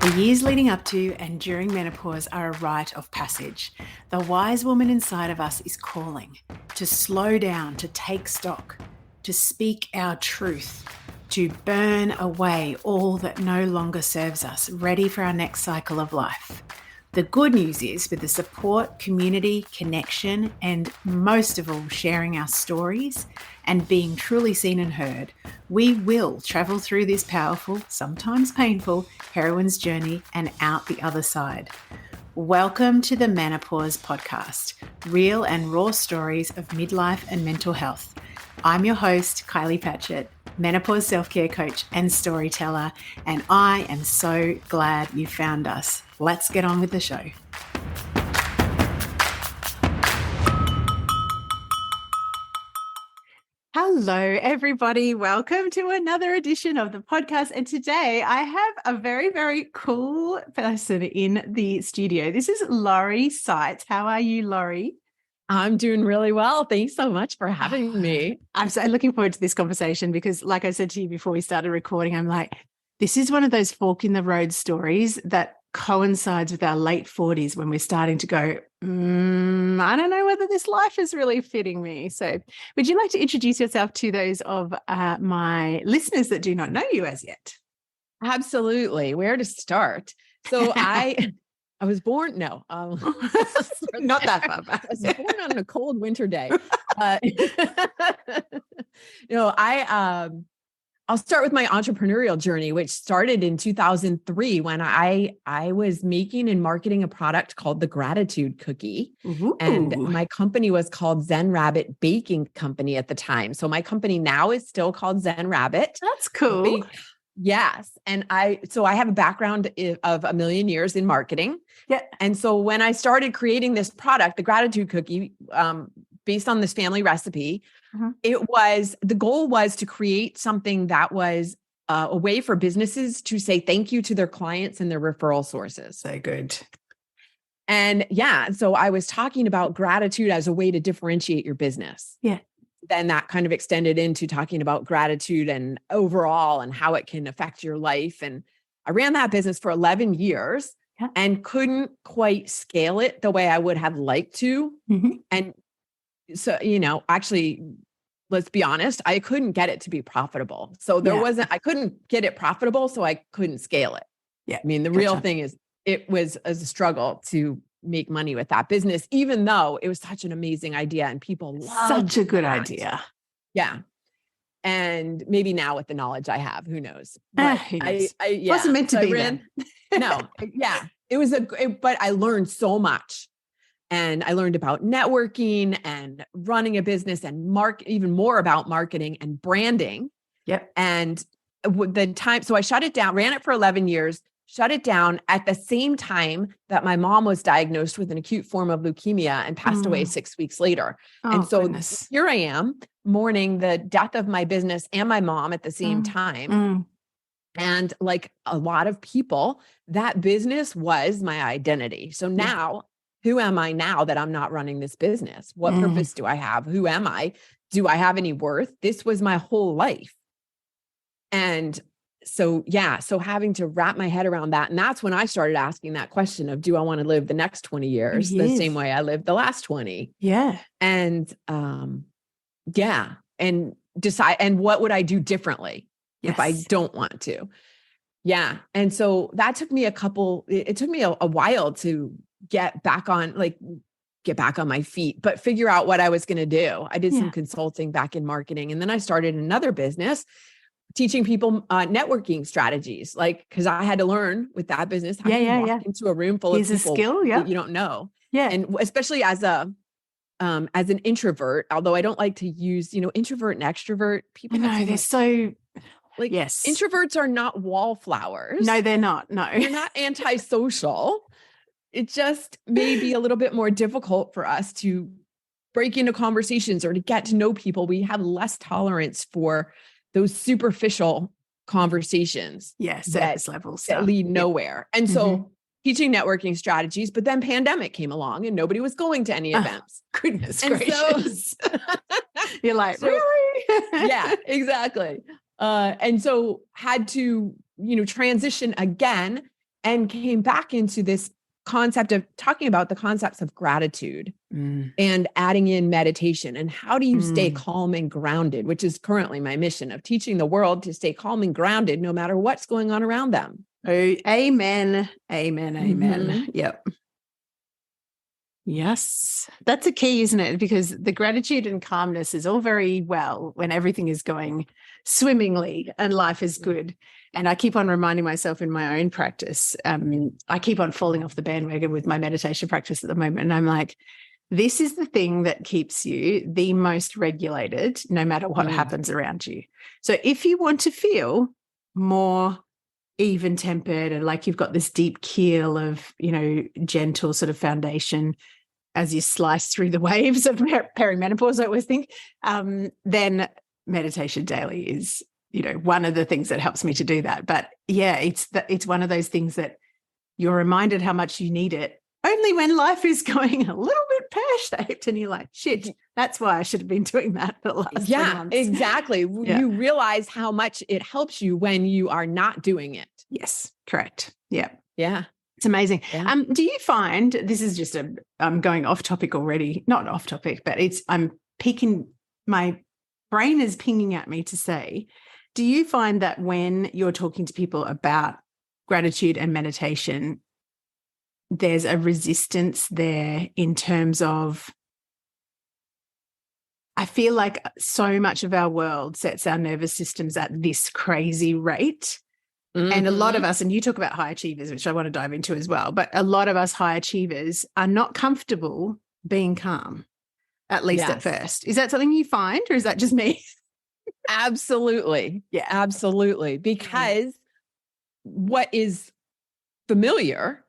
The years leading up to and during menopause are a rite of passage. The wise woman inside of us is calling to slow down, to take stock, to speak our truth, to burn away all that no longer serves us, ready for our next cycle of life. The good news is, with the support, community, connection, and most of all, sharing our stories and being truly seen and heard, we will travel through this powerful, sometimes painful, heroine's journey and out the other side. Welcome to the Menopause Podcast, real and raw stories of midlife and mental health. I'm your host, Kylie Patchett, menopause self-care coach and storyteller, and I am so glad you found us. Let's get on with the show. Hello, everybody. Welcome to another edition of the podcast. And today I have a very, very cool person in the studio. This is Laurie Saitz. How are you, Laurie? I'm doing really well. Thanks so much for having me. I'm so looking forward to this conversation because, like I said to you before we started recording, I'm like, this is one of those fork in the road stories that coincides with our late 40s when we're starting to go, I don't know whether this life is really fitting me. So would you like to introduce yourself to those of my listeners that do not know you as yet? Absolutely. Where to start? So I was born, not that far back. I was born on a cold winter day. I'll start with my entrepreneurial journey, which started in 2003 when I was making and marketing a product called the Gratitude Cookie. Ooh. And my company was called Zen Rabbit Baking Company at the time. So my company now is still called Zen Rabbit. That's cool. Yes. And I have a background of a million years in marketing. Yeah. And so when I started creating this product, the Gratitude Cookie, based on this family recipe, the goal was to create something that was a way for businesses to say thank you to their clients and their referral sources. So good. And so I was talking about gratitude as a way to differentiate your business. Yeah. Then that kind of extended into talking about gratitude and overall and how it can affect your life. And I ran that business for 11 years and couldn't quite scale it the way I would have liked to. Mm-hmm. And so, actually, let's be honest, I couldn't get it to be profitable. So I couldn't get it profitable, so I couldn't scale it. Yeah. I mean, the real thing is it was a struggle to make money with that business, even though it was such an amazing idea and people loved such a good idea. Yeah. And maybe now with the knowledge I have, who knows? But wasn't meant to be then. No. Yeah. But I learned so much. And I learned about networking and running a business and even more about marketing and branding. Yep. And so I shut it down, ran it for 11 years, shut it down at the same time that my mom was diagnosed with an acute form of leukemia and passed away 6 weeks later. And so here I am mourning the death of my business and my mom at the same time. And like a lot of people, that business was my identity. So now, who am I now that I'm not running this business? What purpose do I have? Who am I? Do I have any worth? This was my whole life. And so having to wrap my head around that. And that's when I started asking that question of, do I want to live the next 20 years the same way I lived the last 20? Yeah. And, and decide, and what would I do differently if I don't want to? Yeah. And so that took me it took me a while to get back on my feet, but figure out what I was going to do. I did some consulting back in marketing. And then I started another business teaching people networking strategies, cause I had to learn with that business how to walk into a room full of people a skill, that you don't know. Yeah. And especially as an introvert, although I don't like to use, introvert and extrovert people. No, they're so introverts are not wallflowers. No, they're not. No, they're not antisocial. It just may be a little bit more difficult for us to break into conversations or to get to know people. We have less tolerance for those superficial conversations. Surface level stuff that lead nowhere. And so teaching networking strategies, but then pandemic came along and nobody was going to any events. Goodness gracious. So, you're like, really? Yeah, exactly. And so had to, transition again and came back into this concept of talking about the concepts of gratitude and adding in meditation and how do you stay calm and grounded, which is currently my mission of teaching the world to stay calm and grounded no matter what's going on around them. Oh, amen. Amen. Amen. Yep. Yes. That's a key, isn't it? Because the gratitude and calmness is all very well when everything is going swimmingly and life is good. And I keep on reminding myself in my own practice, I keep on falling off the bandwagon with my meditation practice at the moment. And I'm like, this is the thing that keeps you the most regulated, no matter what happens around you. So if you want to feel more even-tempered and like you've got this deep keel of, gentle sort of foundation as you slice through the waves of perimenopause, I always think, then meditation daily is, one of the things that helps me to do that. But yeah, it's one of those things that you're reminded how much you need it only when life is going a little bit pear-shaped and you're like, shit, that's why I should have been doing that for the last 10 months. Exactly. Yeah. You realize how much it helps you when you are not doing it. Yes, correct. Yeah. Yeah. It's amazing. Yeah. Do you find, this is just I'm going off topic already, not off topic, but my brain is pinging at me to say, do you find that when you're talking to people about gratitude and meditation, there's a resistance there in terms of, I feel like so much of our world sets our nervous systems at this crazy rate. And a lot of us, and you talk about high achievers, which I want to dive into as well, but a lot of us high achievers are not comfortable being calm, at least at first. Is that something you find, or is that just me? Absolutely. Yeah, absolutely. Because what is familiar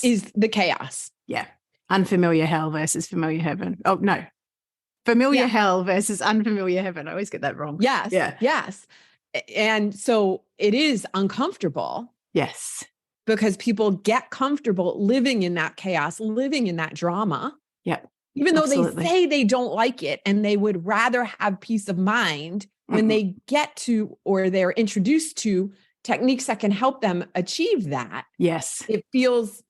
is the chaos. Yeah. Unfamiliar hell versus familiar heaven. Oh, no. Familiar hell versus unfamiliar heaven. I always get that wrong. Yes. Yeah. Yes. And so it is uncomfortable. Yes. Because people get comfortable living in that chaos, living in that drama. Yeah. Even though they say they don't like it and they would rather have peace of mind when they get to, or they're introduced to techniques that can help them achieve that. Yes. It feels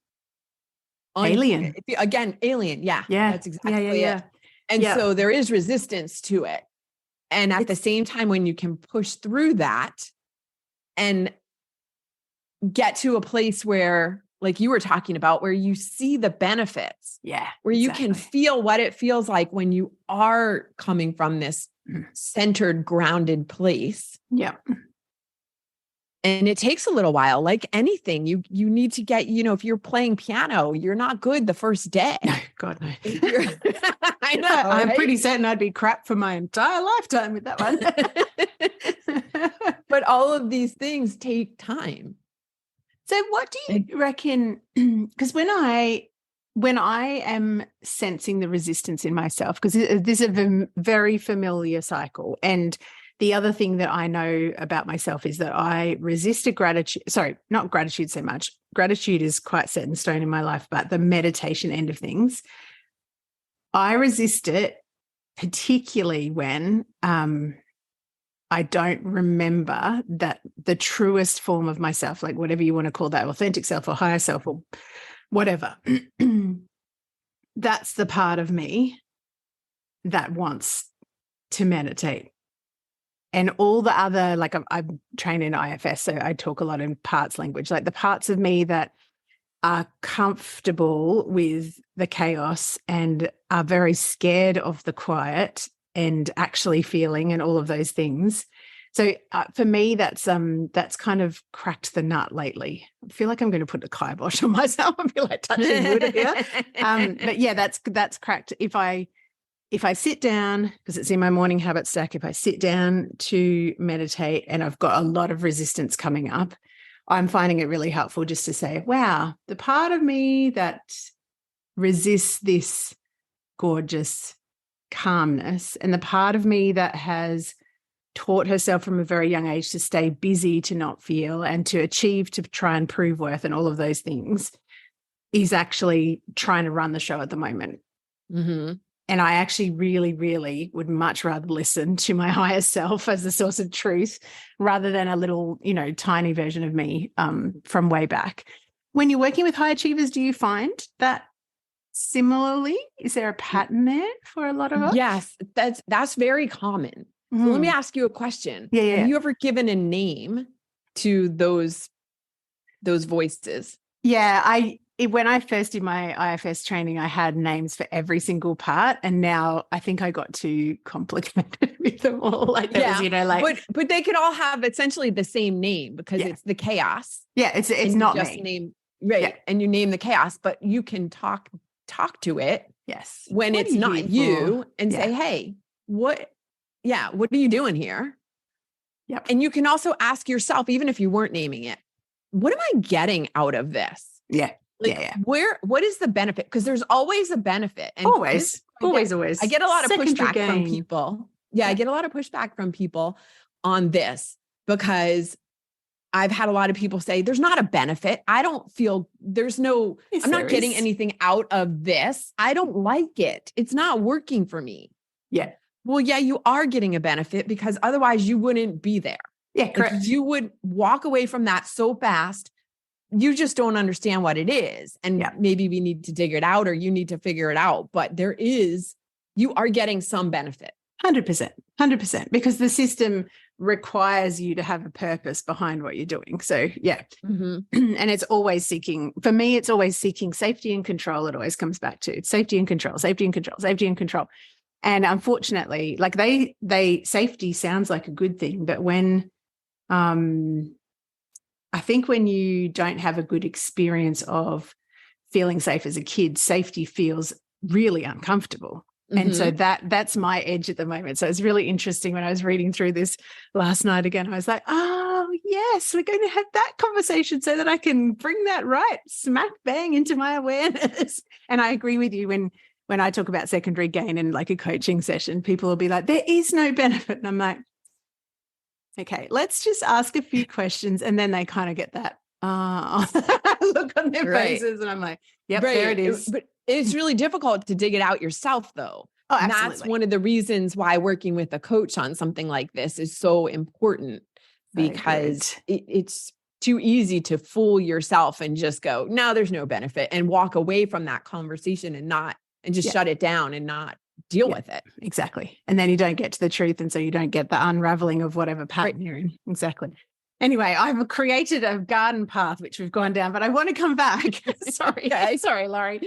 alien. Again, alien. Yeah. Yeah. That's exactly it. And so there is resistance to it. And at the same time, when you can push through that and get to a place where, like you were talking about, where you see the benefits, where you can feel what it feels like when you are coming from this centered, grounded place. Yeah. And it takes a little while, like anything. You need to get, if you're playing piano, you're not good the first day. No, God, no. I know. I'm pretty certain I'd be crap for my entire lifetime with that one. But all of these things take time. So what do you reckon? Because when I am sensing the resistance in myself, because this is a very familiar cycle, and the other thing that I know about myself is that I resisted gratitude. Sorry, not gratitude so much. Gratitude is quite set in stone in my life, but the meditation end of things, I resist it, particularly when I don't remember that the truest form of myself, like whatever you want to call that, authentic self or higher self or whatever, that's the part of me that wants to meditate. And all the other, like I'm trained in IFS, so I talk a lot in parts language, like the parts of me that are comfortable with the chaos and are very scared of the quiet and actually feeling and all of those things. So for me, that's kind of cracked the nut lately. I feel like I'm going to put a kibosh on myself. I feel like touching wood here. But yeah, that's cracked. If I sit down, because it's in my morning habit stack, if I sit down to meditate and I've got a lot of resistance coming up, I'm finding it really helpful just to say, wow, the part of me that resists this gorgeous calmness and the part of me that has taught herself from a very young age to stay busy, to not feel, and to achieve, to try and prove worth and all of those things is actually trying to run the show at the moment. Mm-hmm. And I actually really, really would much rather listen to my higher self as the source of truth rather than a little, tiny version of me from way back. when you're working with high achievers, do you find that similarly? Is there a pattern there for a lot of us? Yes, that's very common. So let me ask you a question. Yeah. Have you ever given a name to those voices? Yeah, when I first did my IFS training, I had names for every single part, and now I think I got too complicated with them all. Like that was, like, but they could all have essentially the same name because it's the chaos. Yeah, it's not just me. Name right, yeah. And you name the chaos, but you can talk to it. Yes, when it's not you, and say, hey, what are you doing here? Yep. And you can also ask yourself, even if you weren't naming it, what am I getting out of this? Yeah. What is the benefit? Because there's always a benefit. And always. I get a lot of pushback from people. Yeah, I get a lot of pushback from people on this because I've had a lot of people say, there's not a benefit. I don't feel I'm not getting anything out of this. I don't like it. It's not working for me. Yeah. Well, yeah, you are getting a benefit because otherwise you wouldn't be there. Yeah, correct. Like you would walk away from that so fast. You just don't understand what it is. And maybe we need to dig it out or you need to figure it out. But you are getting some benefit. 100%, because the system requires you to have a purpose behind what you're doing. So yeah. And it's always seeking safety and control. It always comes back to safety and control. And unfortunately, like safety sounds like a good thing, but when, I think when you don't have a good experience of feeling safe as a kid, safety feels really uncomfortable. And so that's my edge at the moment. So it's really interesting when I was reading through this last night again, I was like, oh yes, we're going to have that conversation so that I can bring that right smack bang into my awareness. And I agree with you when I talk about secondary gain in like a coaching session, people will be like, there is no benefit. And I'm like, okay, let's just ask a few questions. And then they kind of get that look on their faces. And I'm like, yep, there it is. But it's really difficult to dig it out yourself though. Oh, absolutely. And that's one of the reasons why working with a coach on something like this is so important, because it's too easy to fool yourself and just go, no, there's no benefit, and walk away from that conversation and just shut it down and not deal with it. Exactly. And then you don't get to the truth. And so you don't get the unraveling of whatever pattern you're in. Exactly. Anyway, I've created a garden path, which we've gone down, but I want to come back. Sorry, Laurie.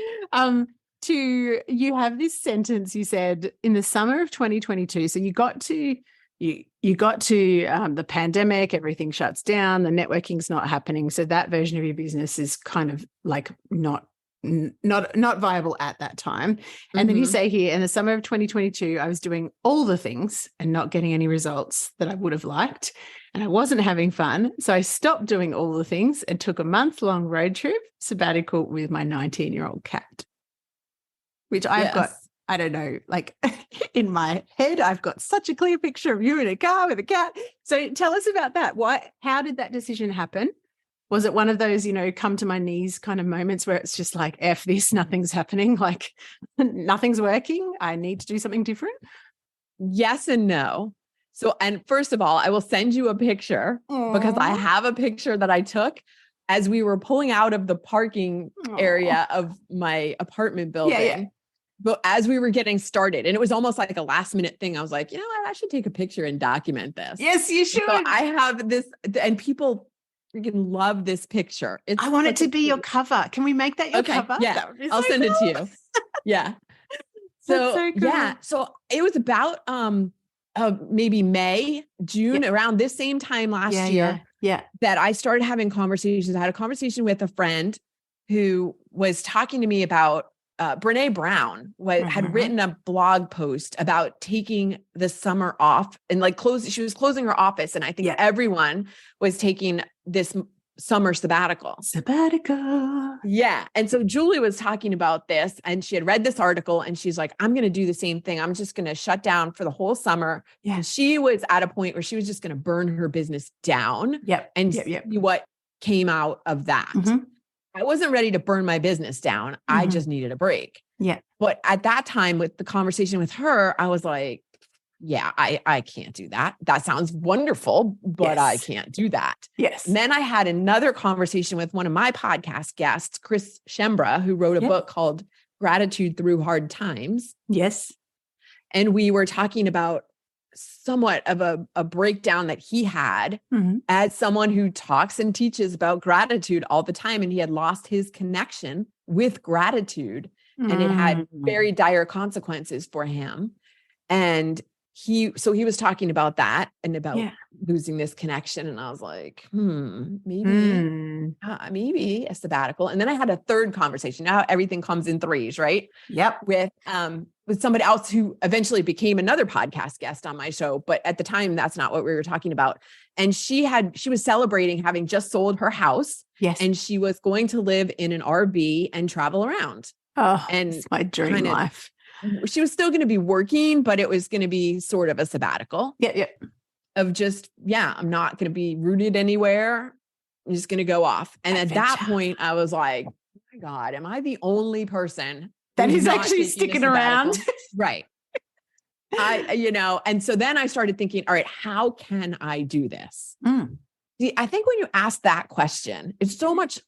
You have this sentence you said in the summer of 2022. So you got to the pandemic, everything shuts down, the networking's not happening. So that version of your business is kind of like not viable at that time. And then you say here, in the summer of 2022, I was doing all the things and not getting any results that I would have liked. And I wasn't having fun. So I stopped doing all the things and took a month-long road trip sabbatical with my 19-year-old cat, which I've got, I don't know, like in my head, I've got such a clear picture of you in a car with a cat. So tell us about that. How did that decision happen? Was it one of those, come to my knees kind of moments where it's just like, F this, nothing's happening, like nothing's working, I need to do something different? Yes and no. So, and first of all, I will send you a picture because I have a picture that I took as we were pulling out of the parking area of my apartment building. Yeah. But as we were getting started, and it was almost like a last minute thing, I was like, I should take a picture and document this. Yes, you should. So I have this, and people freaking love this picture. I want it to be your cover. Can we make that your cover? Yeah, I'll send it to you. Yeah. So yeah. So it was about maybe May, June, around this same time last year. Yeah. That I started having conversations. I had a conversation with a friend who was talking to me about Brene Brown had written a blog post about taking the summer off and she was closing her office. And I think everyone was taking this summer sabbatical. Yeah. And so Julie was talking about this and she had read this article and she's like, I'm going to do the same thing. I'm just going to shut down for the whole summer. Yeah. And she was at a point where she was just going to burn her business down and see what came out of that. I wasn't ready to burn my business down. I just needed a break. Yeah. But at that time with the conversation with her, I was like, yeah, I can't do that. That sounds wonderful, but I can't do that. Yes. And then I had another conversation with one of my podcast guests, Chris Shembra, who wrote a book called Gratitude Through Hard Times. Yes. And we were talking about somewhat of a breakdown that he had as someone who talks and teaches about gratitude all the time. And he had lost his connection with gratitude and it had very dire consequences for him. And he was talking about that and about losing this connection. And I was like, maybe a sabbatical. And then I had a third conversation. Now everything comes in threes, right? Yep. With somebody else who eventually became another podcast guest on my show. But at the time, that's not what we were talking about. And she was celebrating having just sold her house. Yes. And she was going to live in an RV and travel around. Oh, and it's my dream life. She was still going to be working, but it was going to be sort of a sabbatical. Yeah. Of just, I'm not going to be rooted anywhere. I'm just going to go off. And at that point, I was like, oh my God, am I the only person that is actually sticking around? Right. And so then I started thinking, all right, how can I do this? See, I think when you ask that question, it's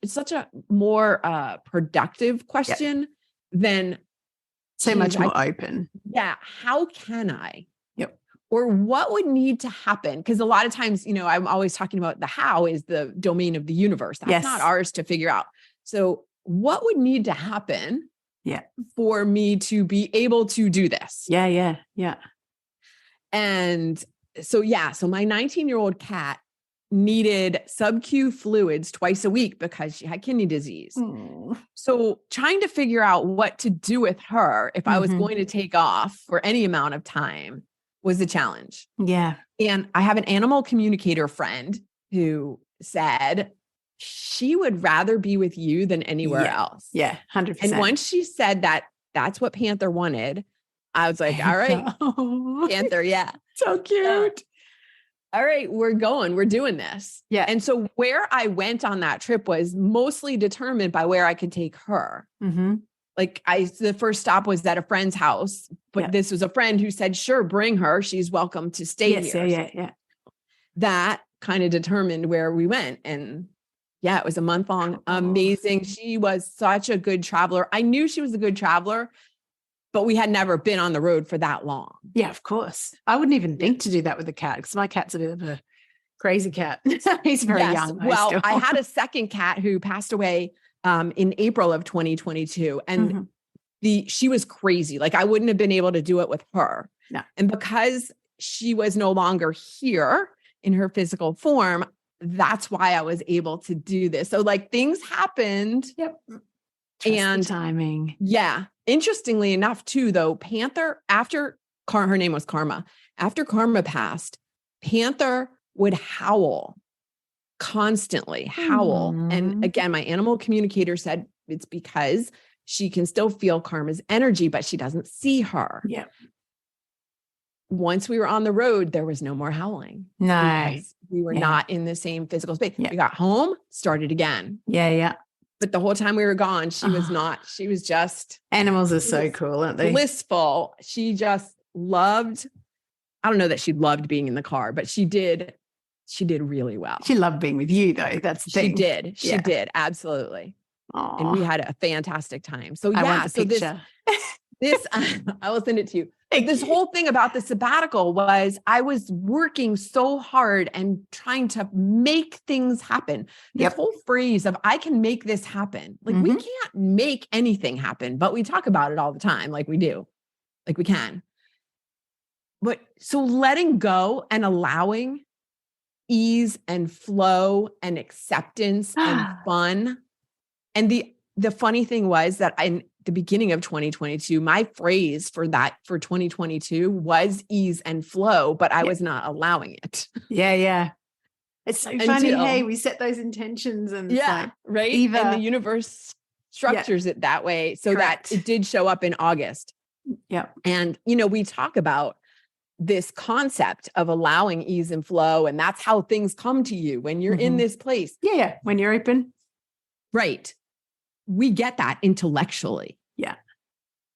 such a more productive question than so much more open. Yeah. How can I? Yep. Or what would need to happen? Because a lot of times, I'm always talking about the how is the domain of the universe. That's not ours to figure out. So what would need to happen for me to be able to do this? Yeah. And so my 19-year-old cat needed sub-Q fluids twice a week because she had kidney disease. So trying to figure out what to do with her if I was going to take off for any amount of time was a challenge. Yeah. And I have an animal communicator friend who said she would rather be with you than anywhere else. Yeah, 100%. And once she said that that's what Panther wanted, I was like, all right, Panther, so cute. All right, we're doing this. Yeah. And so where I went on that trip was mostly determined by where I could take her. Like the first stop was at a friend's house, but this was a friend who said, sure, bring her. She's welcome to stay here. Yeah. That kind of determined where we went. And it was a month-long, amazing. She was such a good traveler. I knew she was a good traveler, but we had never been on the road for that long. Yeah, of course. I wouldn't even think to do that with a cat because my cat's a bit of a crazy cat. He's very young. Well, I had a second cat who passed away in April of 2022. And she was crazy. Like I wouldn't have been able to do it with her. No. And because she was no longer here in her physical form, that's why I was able to do this. So like things happened. Yep. And timing. Yeah. Interestingly enough, too, though, Panther, her name was Karma. After Karma passed, Panther would howl, constantly howl. And again, my animal communicator said it's because she can still feel Karma's energy, but she doesn't see her. Yeah. Once we were on the road, there was no more howling. No. We were not in the same physical space. Yeah. We got home, started again. Yeah. But the whole time we were gone, she was not. She was just... Animals are so cool, aren't they? Blissful. She just loved... I don't know that she loved being in the car, but she did really well. She loved being with you, though. That's the thing. She did. Absolutely. Aww. And we had a fantastic time. So I want the picture. This I will send it to you. This whole thing about the sabbatical was I was working so hard and trying to make things happen. This whole phrase of I can make this happen. Like we can't make anything happen, but we talk about it all the time. Like we do, like we can. But so letting go and allowing ease and flow and acceptance and fun. And the funny thing was that in the beginning of 2022, my phrase for 2022 was ease and flow, but I was not allowing it. Yeah. It's so funny. Hey, we set those intentions and right. And the universe structures it that way so that it did show up in August. Yeah. And, we talk about this concept of allowing ease and flow. And that's how things come to you when you're in this place. Yeah. When you're open. Right. We get that intellectually. Yeah.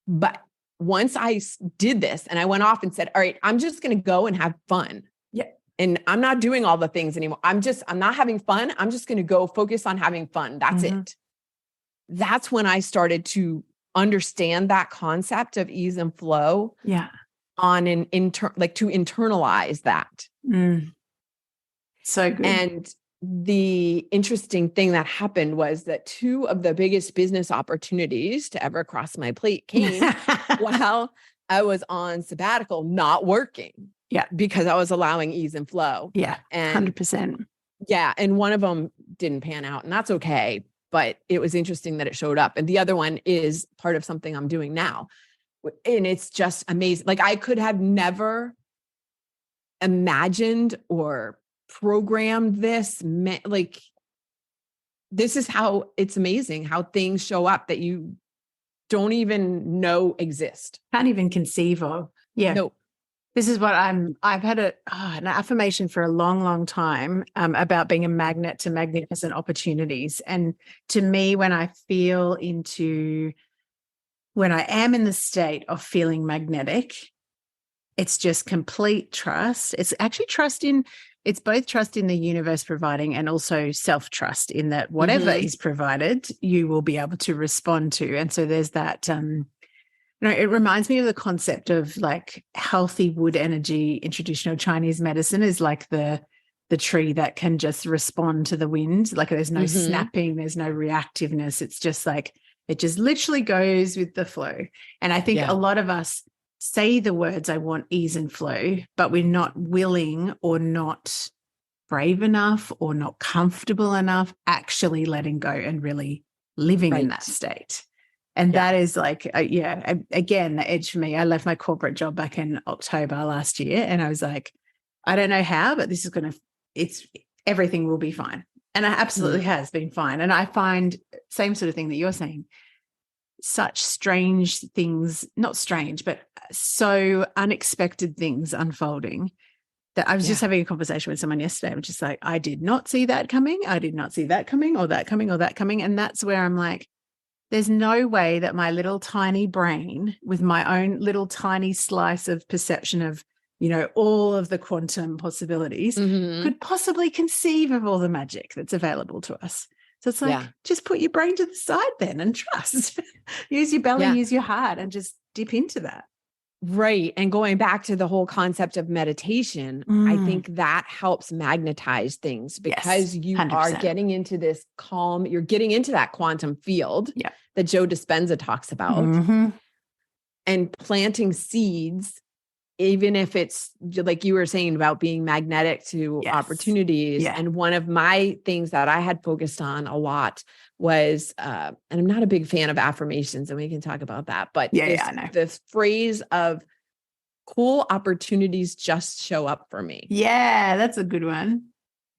But once I did this and I went off and said, all right, I'm just going to go and have fun. Yeah. And I'm not doing all the things anymore. I'm not having fun. I'm just going to go focus on having fun. That's it. That's when I started to understand that concept of ease and flow. Yeah. On to internalize that. So good. And the interesting thing that happened was that 2 of the biggest business opportunities to ever cross my plate came while I was on sabbatical, not working. Yeah. Because I was allowing ease and flow. Yeah. And 100%. Yeah. And one of them didn't pan out, and that's okay. But it was interesting that it showed up. And the other one is part of something I'm doing now. And it's just amazing. Like, I could have never imagined or programmed this. Like, this is how it's amazing how things show up that you don't even know exist. Can't even conceive of. Yeah. No. This is what I've had an affirmation for a long, long time about being a magnet to magnificent opportunities. And to me, when I am in the state of feeling magnetic, it's just complete trust. It's actually it's both trust in the universe providing and also self-trust in that whatever is provided, you will be able to respond to. And so there's that, it reminds me of the concept of like healthy wood energy in traditional Chinese medicine is like the tree that can just respond to the wind. Like there's no snapping, there's no reactiveness. It's just like, it just literally goes with the flow. And I think a lot of us say the words, I want ease and flow, but we're not willing or not brave enough or not comfortable enough actually letting go and really living in that state. And that is like, again, the edge for me. I left my corporate job back in October last year. And I was like, I don't know how, but this is everything will be fine. And it absolutely has been fine. And I find same sort of thing that you're saying, such strange things, not strange, but so unexpected things unfolding that I was just having a conversation with someone yesterday. I'm just like, I did not see that coming. I did not see that coming or that coming or that coming. And that's where I'm like, there's no way that my little tiny brain with my own little tiny slice of perception of, all of the quantum possibilities could possibly conceive of all the magic that's available to us. So it's like, just put your brain to the side then and trust. Use your belly, use your heart, and just dip into that. Right. And going back to the whole concept of meditation, I think that helps magnetize things because you 100%. Are getting into this calm, you're getting into that quantum field that Joe Dispenza talks about and planting seeds, even if it's like you were saying about being magnetic to opportunities. And one of my things that I had focused on a lot was, and I'm not a big fan of affirmations, and we can talk about that, but I know. This phrase of cool opportunities just show up for me. Yeah, that's a good one.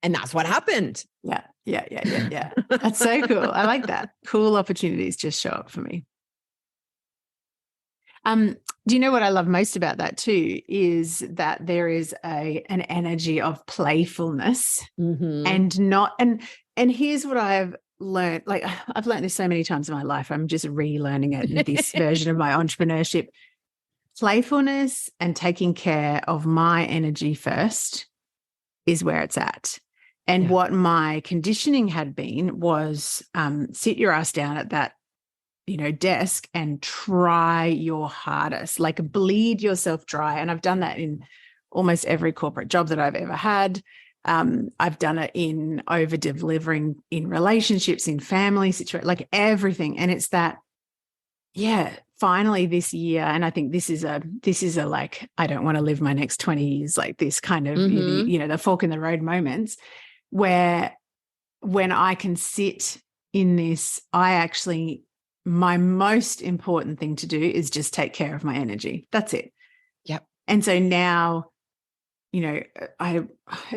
And that's what happened. Yeah. That's so cool. I like that. Cool opportunities just show up for me. Do you know what I love most about that too is that there is an energy of playfulness and here's what I've learned. Like I've learned this so many times in my life. I'm just relearning it in this version of my entrepreneurship. Playfulness and taking care of my energy first is where it's at. And what my conditioning had been was sit your ass down at that desk and try your hardest, like bleed yourself dry. And I've done that in almost every corporate job that I've ever had. I've done it in over delivering in relationships, in family situations, like everything. And it's that, finally this year. And I think this is a like, I don't want to live my next 20 years like this kind of, the fork in the road moments where when I can sit in this, my most important thing to do is just take care of my energy. That's it. Yep. And so now, I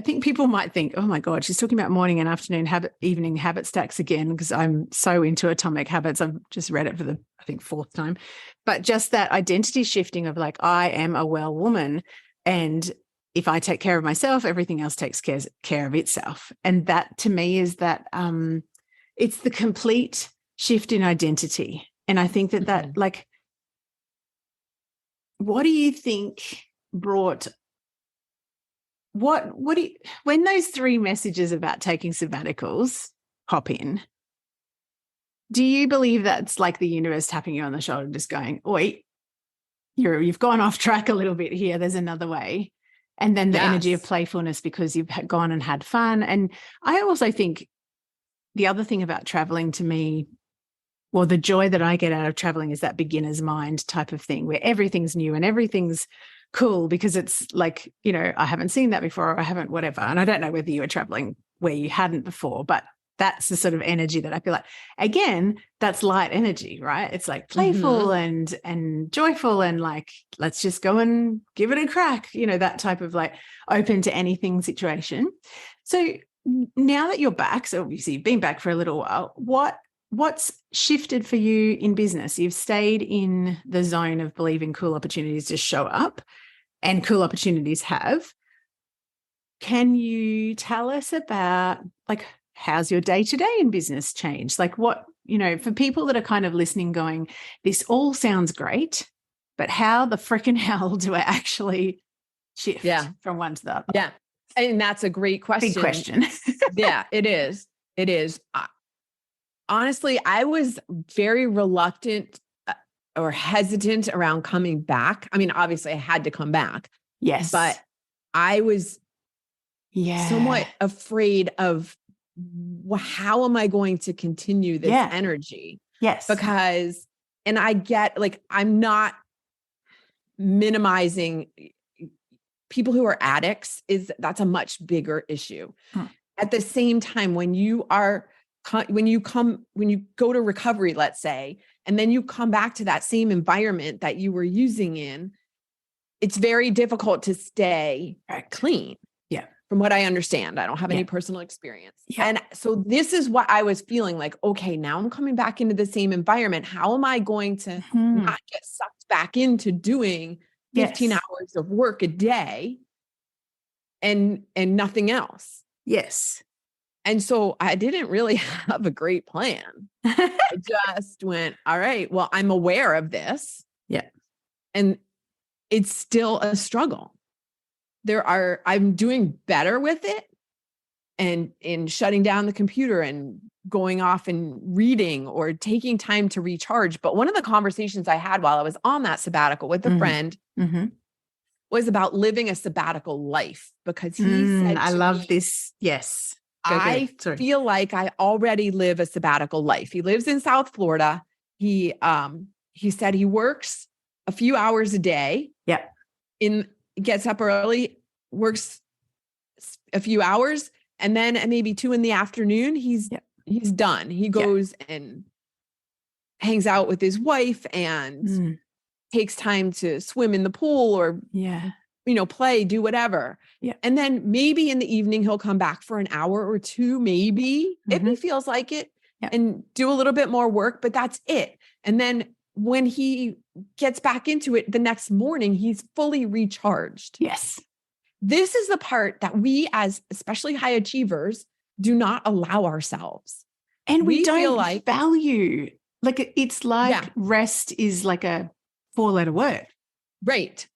think people might think, oh my God, she's talking about morning and afternoon evening habit stacks again, because I'm so into Atomic Habits. I've just read it for the, I think, 4th time. But just that identity shifting of like, I am a well woman. And if I take care of myself, everything else takes care of itself. And that to me is that it's the complete shift in identity. And I think that like what do you think brought what do you, when those 3 messages about taking sabbaticals pop in, do you believe that's like the universe tapping you on the shoulder, just going, oi, you've gone off track a little bit here, there's another way? And then the energy of playfulness because you've gone and had fun. And I also think the other thing about traveling to me, well, the joy that I get out of traveling is that beginner's mind type of thing where everything's new and everything's cool because it's like, I haven't seen that before or I haven't whatever. And I don't know whether you were traveling where you hadn't before, but that's the sort of energy that I feel like, again, that's light energy, right? It's like playful and joyful and like, let's just go and give it a crack, that type of like open to anything situation. So now that you're back, so obviously you've been back for a little while, what's shifted for you in business? You've stayed in the zone of believing cool opportunities just show up and cool opportunities have. Can you tell us about like, how's your day-to-day in business changed? Like what, for people that are kind of listening going, this all sounds great, but how the freaking hell do I actually shift from one to the other? Yeah. And that's a great question. Big question. Yeah, it is. It is. Honestly, I was very reluctant or hesitant around coming back. I mean, obviously I had to come back. Yes. But I was somewhat afraid of how am I going to continue this energy? Yes. Because, and I get like, I'm not minimizing people who are addicts that's a much bigger issue. At the same time, when you go to recovery, let's say, and then you come back to that same environment that you were using in, it's very difficult to stay clean. Yeah. From what I understand, I don't have any personal experience. Yeah. And so this is what I was feeling like, okay, now I'm coming back into the same environment. How am I going to not get sucked back into doing 15 hours of work a day and nothing else? Yes. And so I didn't really have a great plan. I just went, all right, well, I'm aware of this. Yeah. And it's still a struggle. I'm doing better with it and in shutting down the computer and going off and reading or taking time to recharge. But one of the conversations I had while I was on that sabbatical with a friend was about living a sabbatical life because he said, I love this. Yes. I feel like I already live a sabbatical life. He lives in South Florida. He said he works a few hours a day. Yeah. Gets up early, works a few hours, and then at maybe 2 PM, he's done. He goes and hangs out with his wife and takes time to swim in the pool or play, do whatever. Yeah. And then maybe in the evening he'll come back for an hour or 2, maybe if he feels like it, and do a little bit more work, but that's it. And then when he gets back into it the next morning, he's fully recharged. Yes. This is the part that we as especially high achievers do not allow ourselves. And we don't feel like value. Like it's like rest is like a 4-letter word. Right.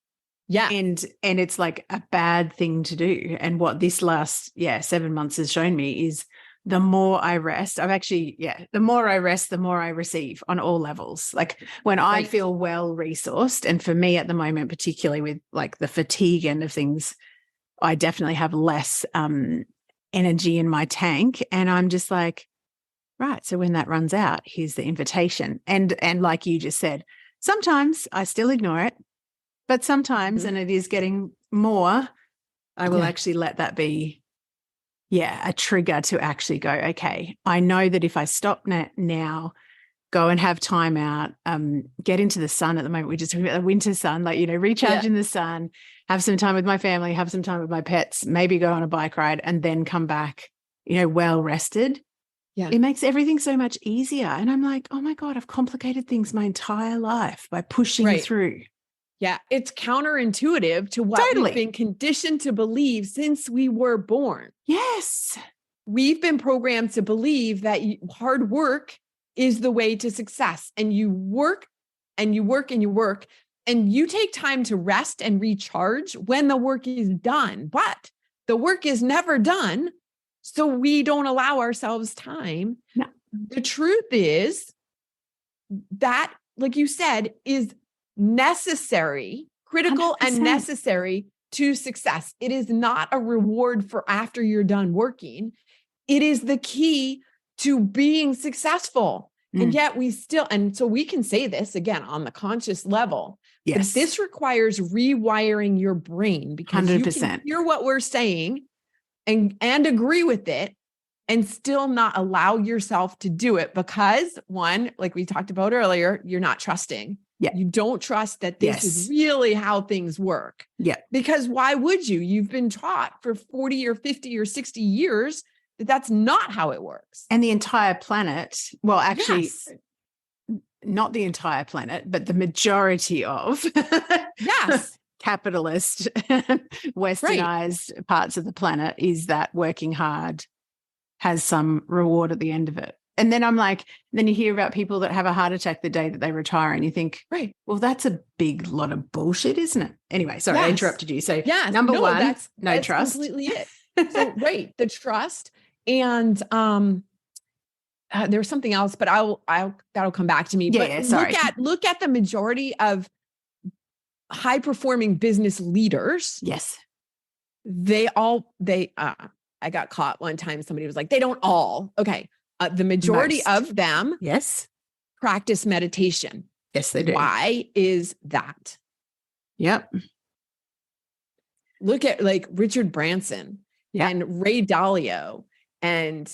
Yeah. And it's like a bad thing to do. And what this last 7 months has shown me is the more I rest, the more I rest, the more I receive on all levels. Like when I feel well resourced, and for me at the moment, particularly with like the fatigue end of things, I definitely have less energy in my tank. And I'm just like, right, so when that runs out, here's the invitation. And like you just said, sometimes I still ignore it, but sometimes, and it is getting more, I will actually let that be a trigger to actually go, okay, I know that if I stop now, go and have time out, get into the sun at the moment. We just talking about the winter sun, like, recharge in the sun, have some time with my family, have some time with my pets, maybe go on a bike ride and then come back, well rested. Yeah. It makes everything so much easier. And I'm like, oh my God, I've complicated things my entire life by pushing through. Yeah. It's counterintuitive to what we've been conditioned to believe since we were born. Yes. We've been programmed to believe that hard work is the way to success. And you work and you work and you work And you take time to rest and recharge when the work is done, but the work is never done. So we don't allow ourselves time. No. The truth is that, like you said, is necessary, critical 100%. and necessary to success. It is not a reward for after you're done working. It is the key to being successful. And yet we still, and so we can say this again on the conscious level. Yes. But this requires rewiring your brain because 100%. You can hear what we're saying and agree with it and still not allow yourself to do it because one, like we talked about earlier, you're not trusting. Yeah. You don't trust that this is really how things work. Yeah. Because why would you? You've been taught for 40 or 50 or 60 years that that's not how it works. And the entire planet, well, actually, not the entire planet, but the majority of capitalist, westernized parts of the planet is that working hard has some reward at the end of it. And then I'm like, then you hear about people that have a heart attack the day that they retire and you think, right, well, that's a big lot of bullshit, isn't it? Anyway, sorry, I interrupted you. So number one, that's trust. Completely it. So the trust. And there was something else, but that'll come back to me. Yeah, but sorry. Look at the majority of high performing business leaders. Yes. I got caught one time. Somebody was like, they don't all. Okay. The majority of them. Yes. Practice meditation. Yes, they do. Why is that? Yep. Look at like Richard Branson and Ray Dalio and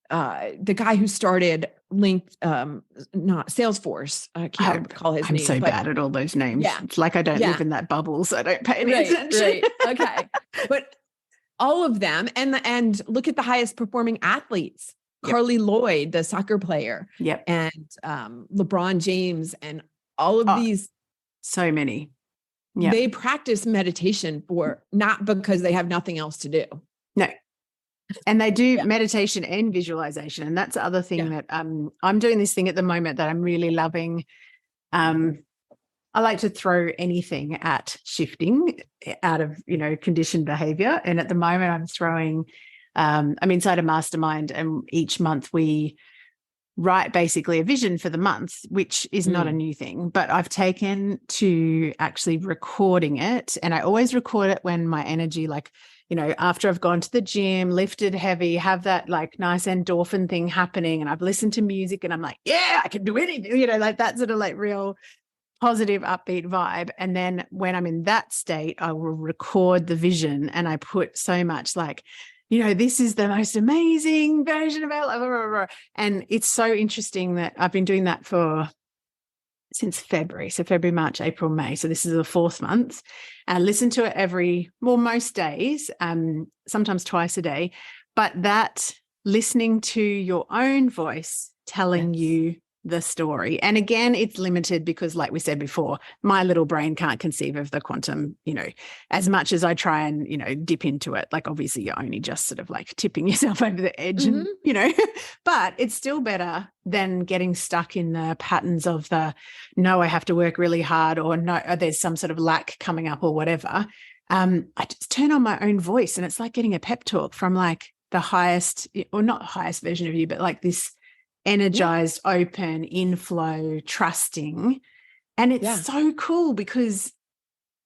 the guy who started not Salesforce. I can't recall his name. I'm so bad at all those names. Yeah. It's like I don't live in that bubble, so I don't pay any attention. Right. Okay. But all of them, and look at the highest performing athletes. Carly Lloyd, the soccer player. Yep. And LeBron James and all of these. So many. Yeah. They practice meditation for not because they have nothing else to do. No. And they do meditation and visualization. And that's the other thing that I'm doing this thing at the moment that I'm really loving. I like to throw anything at shifting out of, conditioned behavior. And at the moment I'm throwing, I'm inside a mastermind and each month we write basically a vision for the month, which is not a new thing, but I've taken to actually recording it. And I always record it when my energy, after I've gone to the gym, lifted heavy, have that like nice endorphin thing happening. And I've listened to music and I'm like, yeah, I can do anything, that sort of like real positive, upbeat vibe. And then when I'm in that state, I will record the vision and I put so much like, this is the most amazing version of it. And it's so interesting that I've been doing that since February. So February, March, April, May. So this is the 4th month. And I listen to it most days, sometimes twice a day. But that listening to your own voice telling you the story. And again, it's limited because like we said before, my little brain can't conceive of the quantum, as much as I try and, dip into it. Like obviously you're only just sort of like tipping yourself over the edge and, but it's still better than getting stuck in the patterns of no, I have to work really hard or no, there's some sort of lack coming up or whatever. I just turn on my own voice and it's like getting a pep talk from like the highest or not highest version of you, but like this energized, open, inflow, trusting. And it's so cool because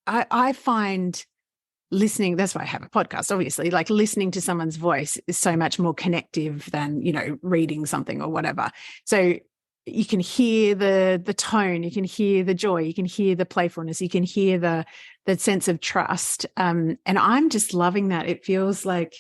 I find listening, that's why I have a podcast, obviously, like listening to someone's voice is so much more connective than, reading something or whatever. So you can hear the tone, you can hear the joy, you can hear the playfulness, you can hear the sense of trust. And I'm just loving that. It feels like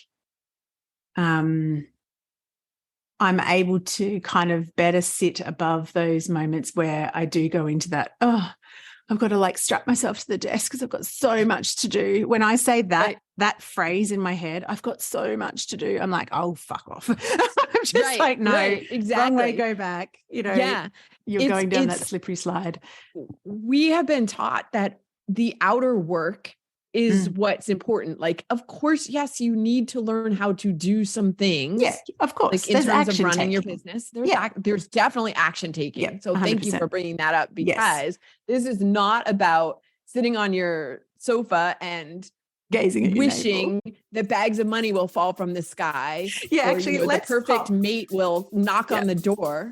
I'm able to kind of better sit above those moments where I do go into that, I've got to like strap myself to the desk because I've got so much to do. When I say that phrase in my head, I've got so much to do, I'm like, oh, fuck off. I'm just like, no, exactly. Wrong way, go back. You're going down that slippery slide. We have been taught that the outer work is what's important. Like, of course, yes, you need to learn how to do some things. Yeah, of course. Like in terms of running your business, there's definitely action taking. Yeah, so thank you for bringing that up, because this is not about sitting on your sofa and gazing at wishing that bags of money will fall from the sky. Yeah, or, actually, the perfect mate will knock on the door.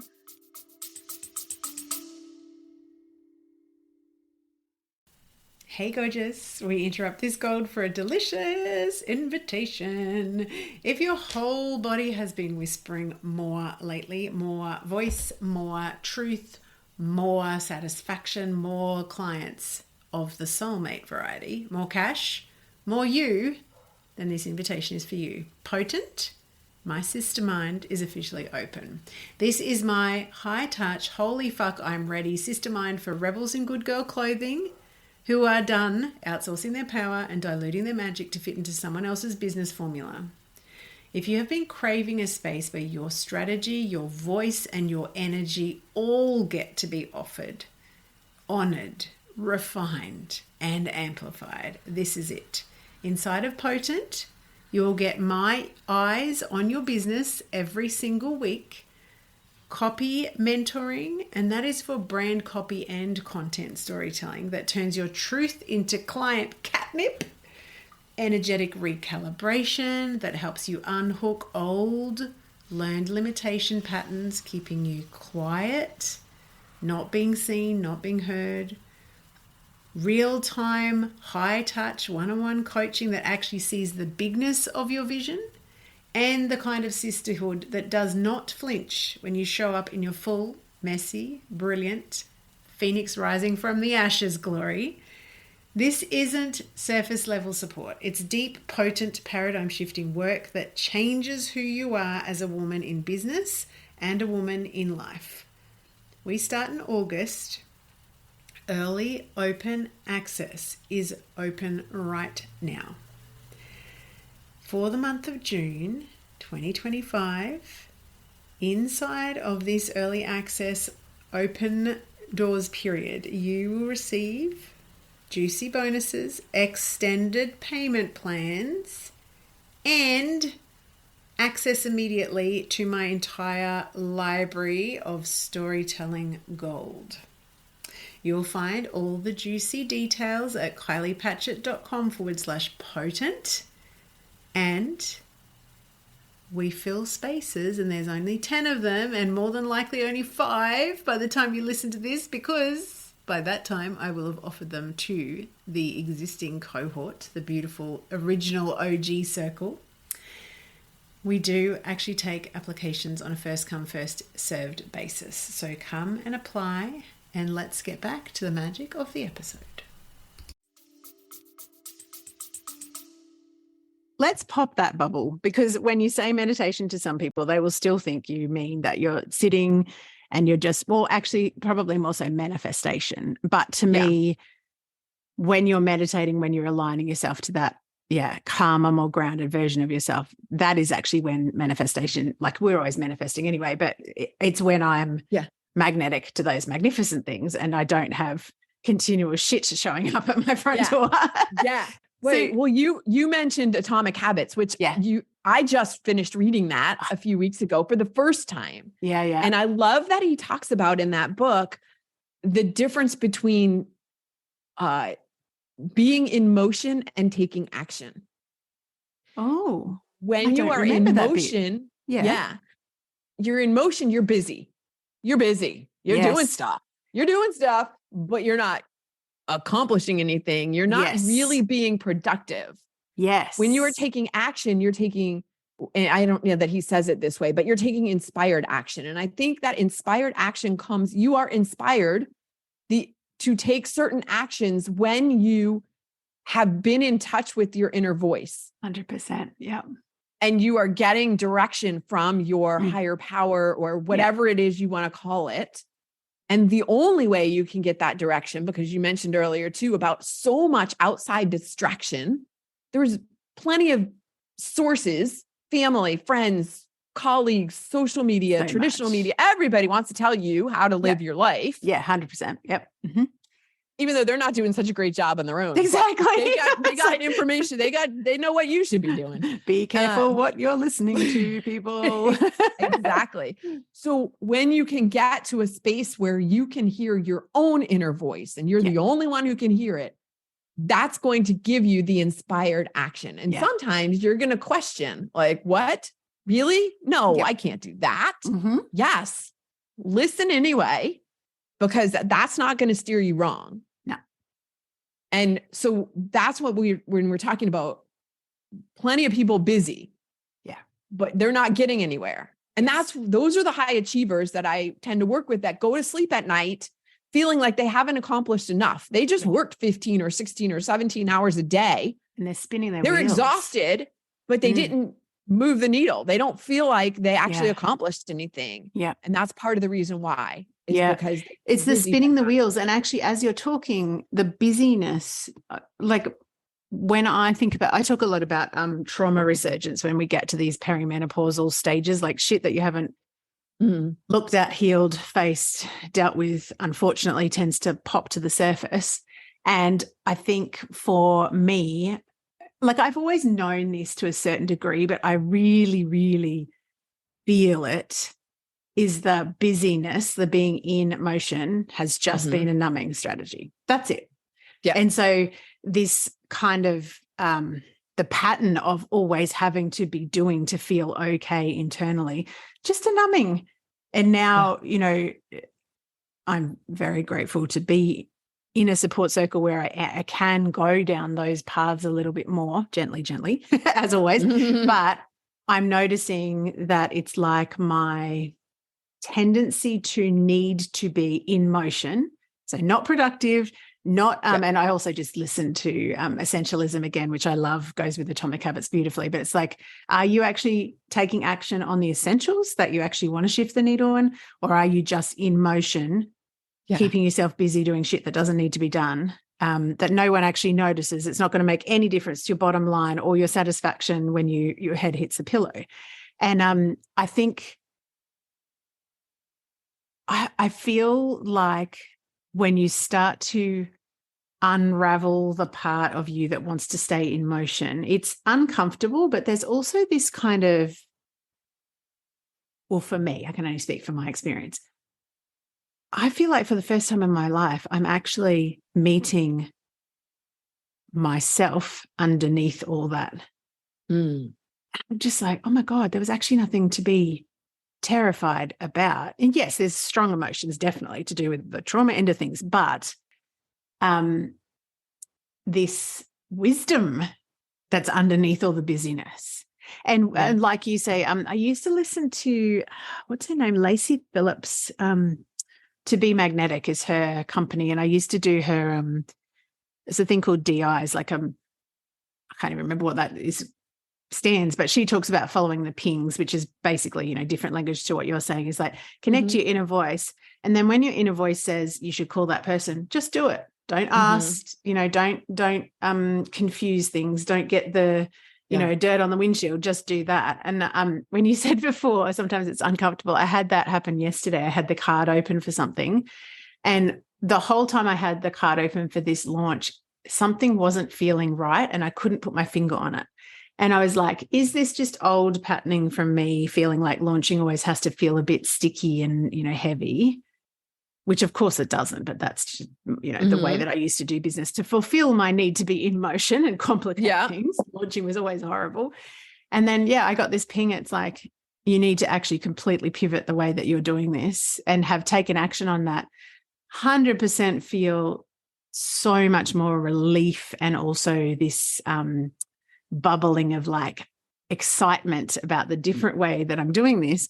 Hey gorgeous, we interrupt this gold for a delicious invitation. If your whole body has been whispering more lately, more voice, more truth, more satisfaction, more clients of the soulmate variety, more cash, more you, then this invitation is for you. Potent, my sister mind is officially open. This is my high touch, holy fuck, I'm ready sister mind for rebels in good girl clothing who are done outsourcing their power and diluting their magic to fit into someone else's business formula. If you have been craving a space where your strategy, your voice, and your energy all get to be offered, honored, refined, and amplified, this is it. Inside of Potent, you'll get my eyes on your business every single week, copy mentoring, and that is for brand copy and content storytelling that turns your truth into client catnip, energetic recalibration that helps you unhook old learned limitation patterns, keeping you quiet, not being seen, not being heard, real-time, high-touch, one-on-one coaching that actually sees the bigness of your vision, and the kind of sisterhood that does not flinch when you show up in your full, messy, brilliant, phoenix rising from the ashes glory. This isn't surface level support. It's deep, potent, paradigm shifting work that changes who you are as a woman in business and a woman in life. We start in August. Early open access is open right now. For the month of June 2025, inside of this early access open doors period, you will receive juicy bonuses, extended payment plans, and access immediately to my entire library of storytelling gold. You'll find all the juicy details at kyliepatchett.com/potent. And we fill spaces, and there's only 10 of them, and more than likely only 5 by the time you listen to this, because by that time I will have offered them to the existing cohort, the beautiful original OG circle. We do actually take applications on a first come, first served basis. So come and apply, and let's get back to the magic of the episode. Let's pop that bubble, because when you say meditation to some people, they will still think you mean that you're sitting and you're just, well, actually probably more so manifestation. But to me, when you're meditating, when you're aligning yourself to that, calmer, more grounded version of yourself, that is actually when manifestation, like we're always manifesting anyway, but it's when I'm magnetic to those magnificent things and I don't have continual shit showing up at my front door. Wait, well, you mentioned Atomic Habits, which I just finished reading that a few weeks ago for the first time. And I love that he talks about in that book the difference between being in motion and taking action. Oh, when you are in motion, you're in motion, you're busy. You're busy. You're doing stuff. But you're not accomplishing anything. You're not really being productive. When you are taking action, you're taking, and I don't know that he says it this way, but you're taking inspired action. And I think that inspired action comes, you are inspired to take certain actions when you have been in touch with your inner voice. 100%. Yeah. And you are getting direction from your higher power or whatever it is you want to call it. And the only way you can get that direction, because you mentioned earlier too, about so much outside distraction, there's plenty of sources, family, friends, colleagues, social media, traditional media. Everybody wants to tell you how to live your life. 100%. Yep. even though they're not doing such a great job on their own. Exactly. They got information. They know what you should be doing. Be careful what you're listening to, people. Exactly. So when you can get to a space where you can hear your own inner voice and you're the only one who can hear it, that's going to give you the inspired action. And sometimes you're going to question, like, what? Really? No, I can't do that. Mm-hmm. Yes. Listen anyway, because that's not going to steer you wrong. No. And so that's what when we're talking about plenty of people busy, but they're not getting anywhere. And those are the high achievers that I tend to work with that go to sleep at night feeling like they haven't accomplished enough. They just worked 15 or 16 or 17 hours a day. And they're spinning their They're wheels. exhausted, but they didn't move the needle. They don't feel like they actually accomplished anything. Yeah. And that's part of the reason why. Because it's the spinning the wheels. And actually, as you're talking, the busyness, like when I talk a lot about trauma resurgence when we get to these perimenopausal stages, like shit that you haven't looked at, healed, faced, dealt with, unfortunately tends to pop to the surface. And I think for me, like I've always known this to a certain degree, but I really, really feel it, is the busyness, the being in motion has just been a numbing strategy. That's it. Yeah. And so this kind of the pattern of always having to be doing to feel okay internally, just a numbing. And now, you know, I'm very grateful to be in a support circle where I can go down those paths a little bit more gently, as always. But I'm noticing that it's like my tendency to need to be in motion. So not productive, not, and I also just listened to Essentialism again, which I love, goes with Atomic Habits beautifully. But it's like, are you actually taking action on the essentials that you actually want to shift the needle on? Or are you just in motion, keeping yourself busy doing shit that doesn't need to be done, that no one actually notices? It's not going to make any difference to your bottom line or your satisfaction when your head hits a pillow. And I think I feel like when you start to unravel the part of you that wants to stay in motion, it's uncomfortable, but there's also this kind of, well, for me, I can only speak from my experience. I feel like for the first time in my life, I'm actually meeting myself underneath all that. I'm just like, oh my God, there was actually nothing to be terrified about. And yes, there's strong emotions definitely to do with the trauma end of things, but this wisdom that's underneath all the busyness. And like you say, I used to listen to, what's her name? Lacey Phillips. To Be Magnetic is her company. And I used to do her, it's a thing called DIs, like I can't even remember what that is stands, but she talks about following the pings, which is basically, you know, different language to what you're saying, is like connect to your inner voice. And then when your inner voice says you should call that person, just do it. Don't ask, you know, don't confuse things. Don't get the, you know, dirt on the windshield, just do that. And when you said before, sometimes it's uncomfortable. I had that happen yesterday. I had the card open for something. And the whole time I had the card open for this launch, something wasn't feeling right and I couldn't put my finger on it. And I was like, is this just old patterning from me feeling like launching always has to feel a bit sticky and, you know, heavy? Which of course it doesn't, but that's just, you know, the way that I used to do business to fulfill my need to be in motion and complicate things. Launching was always horrible. And then, I got this ping. It's like, you need to actually completely pivot the way that you're doing this and have taken action on that. 100% feel so much more relief and also this bubbling of like excitement about the different way that I'm doing this.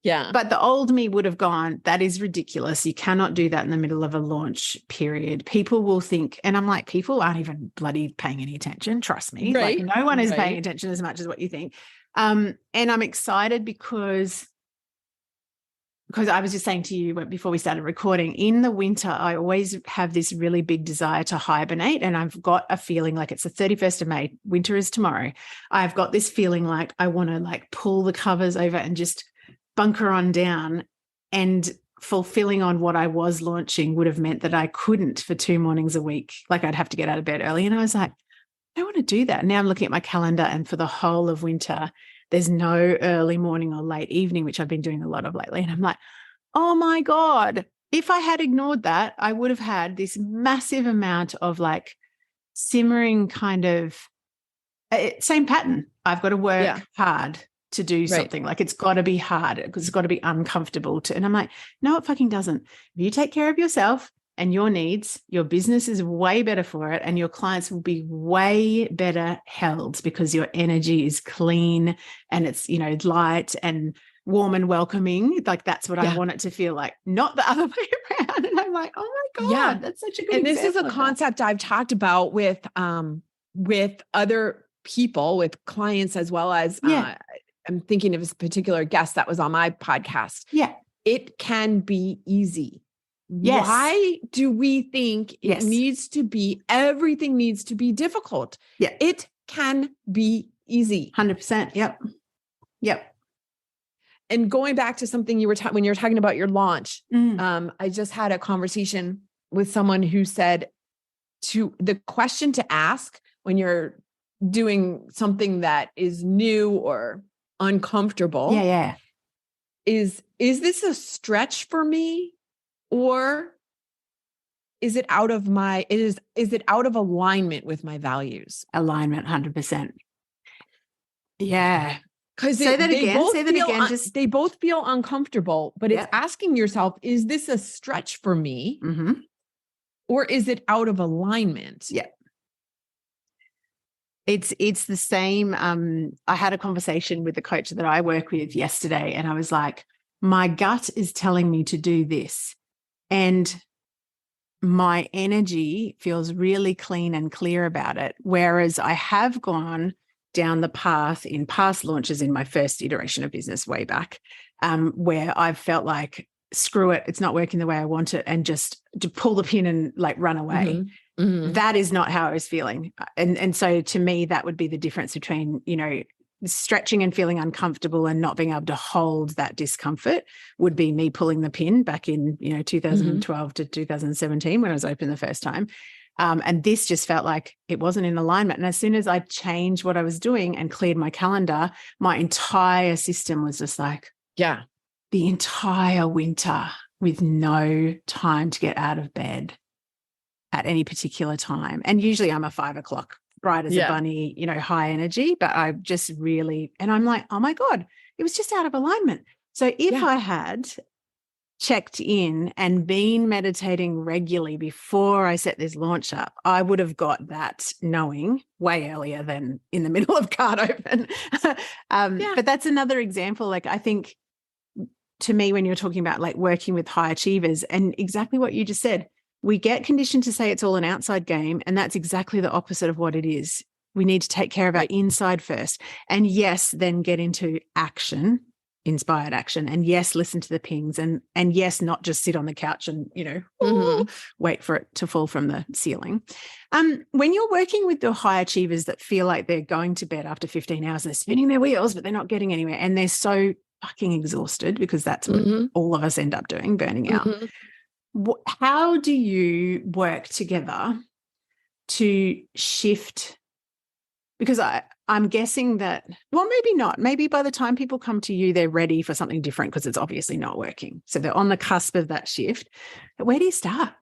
Yeah. But the old me would have gone, that is ridiculous. You cannot do that in the middle of a launch period. People will think, and I'm like, people aren't even bloody paying any attention. Trust me. Right. Like no one is paying attention as much as what you think. And I'm excited because I was just saying to you before we started recording, in the winter, I always have this really big desire to hibernate. And I've got a feeling like it's the 31st of May, winter is tomorrow. I've got this feeling like I want to like pull the covers over and just bunker on down and fulfilling on what I was launching would have meant that I couldn't for 2 mornings a week. Like I'd have to get out of bed early. And I was like, I don't want to do that. Now I'm looking at my calendar, and for the whole of winter, there's no early morning or late evening, which I've been doing a lot of lately. And I'm like, oh my God, if I had ignored that, I would have had this massive amount of like simmering kind of same pattern. I've got to work hard to do something. Like it's got to be hard because it's got to be uncomfortable to. And I'm like, no, it fucking doesn't. If you take care of yourself and your needs, your business is way better for it, and your clients will be way better held because your energy is clean and it's, you know, light and warm and welcoming. Like that's what I want it to feel like, not the other way around. And I'm like, oh my God, that's such a good example. And this is a concept I've talked about with other people, with clients, as well as I'm thinking of a particular guest that was on my podcast. Yeah. It can be easy. Yes. Why do we think it needs to be, everything needs to be difficult? Yeah. It can be easy. 100%. Yep. And going back to something you were when you were talking about your launch, I just had a conversation with someone who said the question to ask when you're doing something that is new or uncomfortable. Is this a stretch for me? Or is it out of is it out of alignment with my values? Alignment, 100%. Yeah. Because say that again. They both feel uncomfortable, but it's asking yourself, is this a stretch for me? Mm-hmm. Or is it out of alignment? Yeah. It's the same. I had a conversation with the coach that I work with yesterday, and I was like, my gut is telling me to do this. And my energy feels really clean and clear about it. Whereas I have gone down the path in past launches in my first iteration of business way back, where I've felt like, screw it, it's not working the way I want it, and just to pull the pin and like run away. Mm-hmm. Mm-hmm. That is not how I was feeling. And so to me, that would be the difference between, you know, stretching and feeling uncomfortable and not being able to hold that discomfort would be me pulling the pin back in, you know, 2012 to 2017 when I was open the first time. And this just felt like it wasn't in alignment. And as soon as I changed what I was doing and cleared my calendar, my entire system was just like, the entire winter with no time to get out of bed at any particular time. And usually I'm a 5 o'clock, bright as a bunny, you know, high energy, but I just really, and I'm like, oh my God, it was just out of alignment. So if I had checked in and been meditating regularly before I set this launch up, I would have got that knowing way earlier than in the middle of card open. But that's another example. Like, I think to me, when you're talking about like working with high achievers, and exactly what you just said, we get conditioned to say it's all an outside game, and that's exactly the opposite of what it is. We need to take care of our inside first. And yes, then get into action, inspired action. And yes, listen to the pings, and yes, not just sit on the couch and, you know, wait for it to fall from the ceiling. When you're working with the high achievers that feel like they're going to bed after 15 hours, they're spinning their wheels, but they're not getting anywhere, and they're so fucking exhausted, because that's what all of us end up doing, burning out. How do you work together to shift? Because I'm guessing that, well, maybe not. Maybe by the time people come to you, they're ready for something different because it's obviously not working. So they're on the cusp of that shift. But where do you start?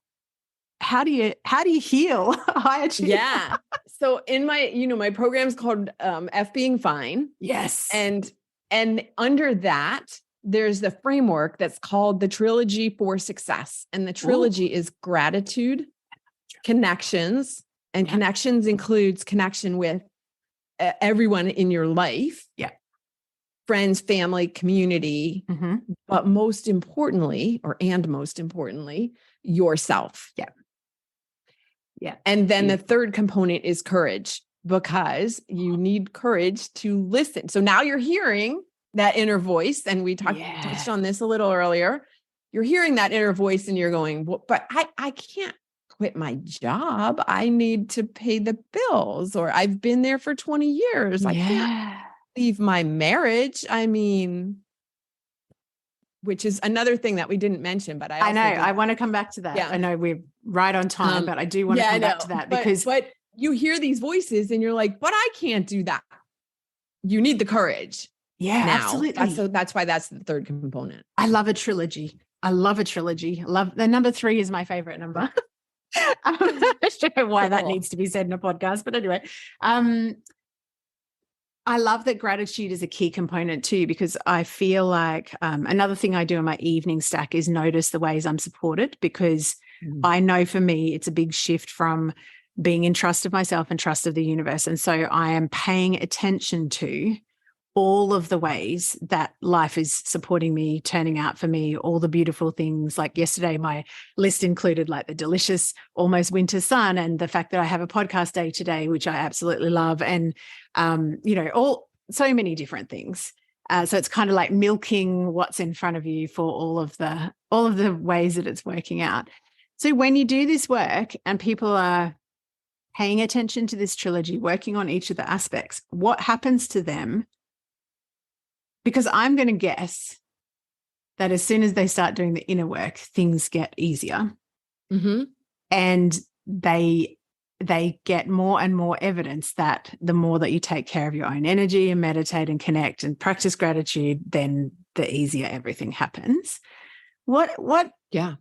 How do you heal high achievers? Yeah. So in my, my program's called F Being Fine. Yes. And under that, there's the framework that's called the Trilogy for Success. And the trilogy is gratitude, connections, and connections includes connection with everyone in your life. Yeah. Friends, family, community, but most importantly, yourself. Yeah. Yeah. And then the third component is courage, because you need courage to listen. So now you're hearing that inner voice. And we touched on this a little earlier. You're hearing that inner voice and you're going, well, but I can't quit my job. I need to pay the bills, or I've been there for 20 years. I can't leave my marriage. I mean, which is another thing that we didn't mention, but I know, I want to come back to that. Yeah. I know we're right on time, but I do want to come back to that because but you hear these voices and you're like, but I can't do that. You need the courage. Yeah, now. absolutely. That's why that's the third component. I love a trilogy. Love the number 3 is my favorite number. I'm not sure why that needs to be said in a podcast, but anyway, I love that gratitude is a key component too, because I feel like another thing I do in my evening stack is notice the ways I'm supported, because I know for me, it's a big shift from being in trust of myself and trust of the universe. And so I am paying attention to all of the ways that life is supporting me, turning out for me, all the beautiful things. Like yesterday, my list included like the delicious, almost winter sun, and the fact that I have a podcast day today, which I absolutely love. And, so many different things. So it's kind of like milking what's in front of you for all of the ways that it's working out. So when you do this work and people are paying attention to this trilogy, working on each of the aspects, what happens to them? Because I'm going to guess that as soon as they start doing the inner work, things get easier. Mm-hmm. And they get more and more evidence that the more that you take care of your own energy and meditate and connect and practice gratitude, then the easier everything happens. Yeah.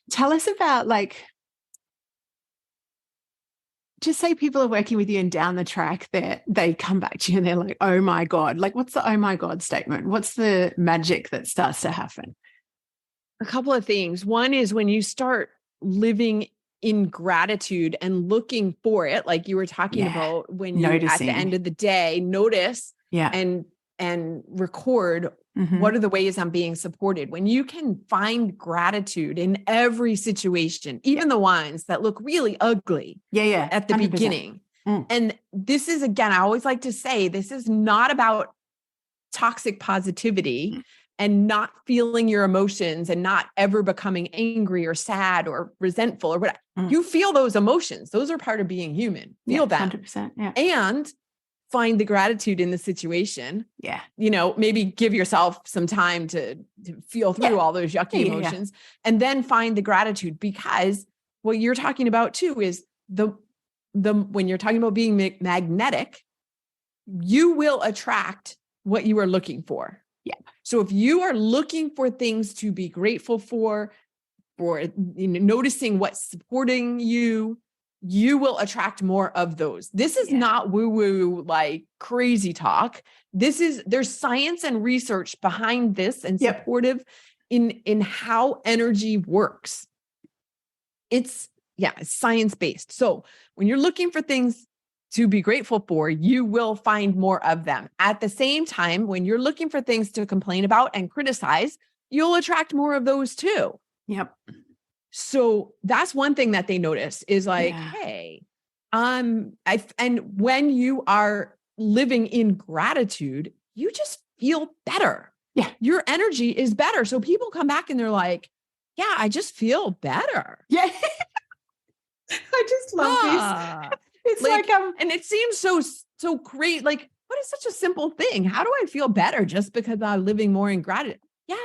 Tell us about just say people are working with you and down the track that they come back to you and they're like, oh my God, like what's the oh my God statement? What's the magic that starts to happen? A couple of things. One is when you start living in gratitude and looking for it, like you were talking about, when you at the end of the day notice and record what are the ways I'm being supported. When you can find gratitude in every situation, even the ones that look really ugly at the 100%. Beginning. And this is, again, I always like to say, this is not about toxic positivity and not feeling your emotions and not ever becoming angry or sad or resentful or whatever. You feel those emotions. Those are part of being human. Feel them. 100%. Yeah. And find the gratitude in the situation. Yeah. Maybe give yourself some time to feel through all those yucky emotions and then find the gratitude, because what you're talking about too is when you're talking about being magnetic, you will attract what you are looking for. Yeah. So if you are looking for things to be grateful for noticing what's supporting you, you will attract more of those. This is not woo-woo, like crazy talk. There's science and research behind this and supportive in how energy works. It's science-based. So when you're looking for things to be grateful for, you will find more of them. At the same time, when you're looking for things to complain about and criticize, you'll attract more of those too. Yep. So that's one thing that they notice is like, hey, and when you are living in gratitude, you just feel better. Yeah. Your energy is better. So people come back and they're like, yeah, I just feel better. Yeah. I just love this. It's like and it seems so great. Like, what is such a simple thing? How do I feel better just because I'm living more in gratitude? Yeah.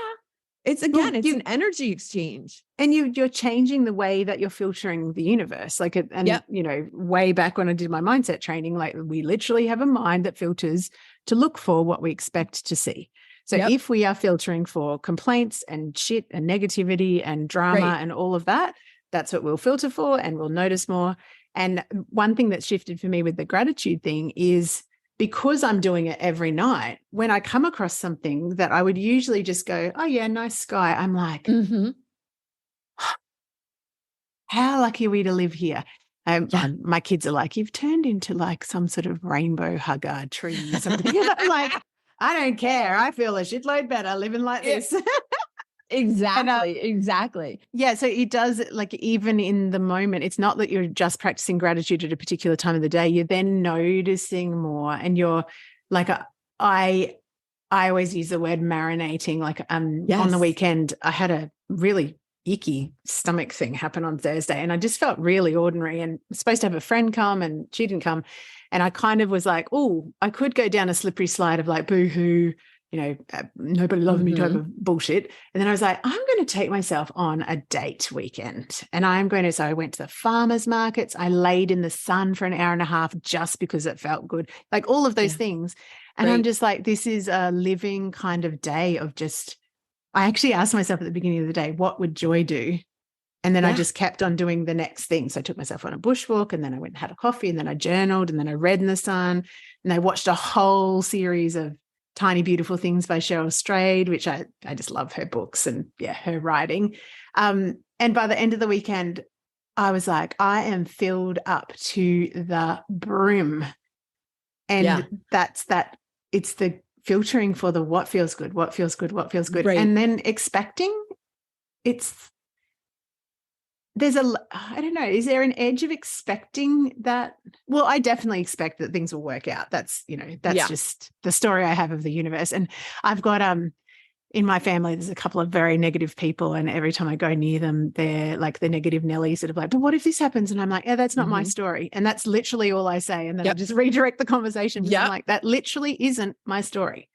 It's an energy exchange. And you're changing the way that you're filtering the universe. Way back when I did my mindset training, like we literally have a mind that filters to look for what we expect to see. So if we are filtering for complaints and shit and negativity and drama and all of that, that's what we'll filter for and we'll notice more. And one thing that shifted for me with the gratitude thing is, because I'm doing it every night, when I come across something that I would usually just go, oh yeah, nice sky, I'm like, how lucky are we to live here? My kids are like, you've turned into like some sort of rainbow hugger tree or something. I'm like, I don't care. I feel a shitload better living like this. Exactly. Yeah. So it does, like, even in the moment, it's not that you're just practicing gratitude at a particular time of the day. You're then noticing more, and you're like, I always use the word marinating. Like, on the weekend, I had a really icky stomach thing happen on Thursday, and I just felt really ordinary, and was supposed to have a friend come and she didn't come. And I kind of was like, oh, I could go down a slippery slide of like, boo-hoo, nobody loves me type of bullshit. And then I was like, I'm going to take myself on a date weekend. And so I went to the farmers markets. I laid in the sun for an hour and a half just because it felt good. Like all of those things. And I'm just like, this is a living kind of day of just, I actually asked myself at the beginning of the day, what would joy do? And then I just kept on doing the next thing. So I took myself on a bushwalk, and then I went and had a coffee, and then I journaled, and then I read in the sun, and I watched a whole series of Tiny Beautiful Things by Cheryl Strayed, which I just love her books and her writing. And by the end of the weekend, I was like, I am filled up to the brim. And that's that. It's the filtering for the what feels good, what feels good, what feels good. Right. And then expecting I don't know, is there an edge of expecting that? Well, I definitely expect that things will work out. That's just the story I have of the universe. And I've got, in my family, there's a couple of very negative people, and every time I go near them, they're like the negative Nellies that are like, but what if this happens? And I'm like, yeah, that's not my story. And that's literally all I say. And then I just redirect the conversation because I'm like, that literally isn't my story.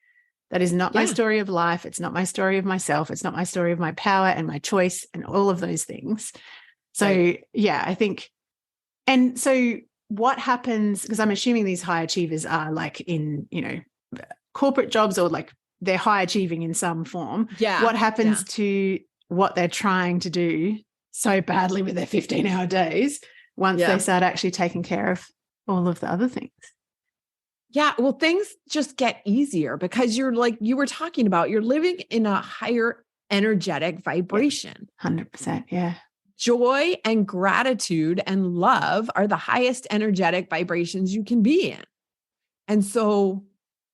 That is not my story of life. It's not my story of myself. It's not my story of my power and my choice and all of those things. So, I think, and so what happens, because I'm assuming these high achievers are like in, corporate jobs, or like they're high achieving in some form. Yeah. What happens to what they're trying to do so badly with their 15-hour days once they start actually taking care of all of the other things? Yeah. Well, things just get easier because you're like you were talking about, you're living in a higher energetic vibration. 100%. Yeah. Joy and gratitude and love are the highest energetic vibrations you can be in. And so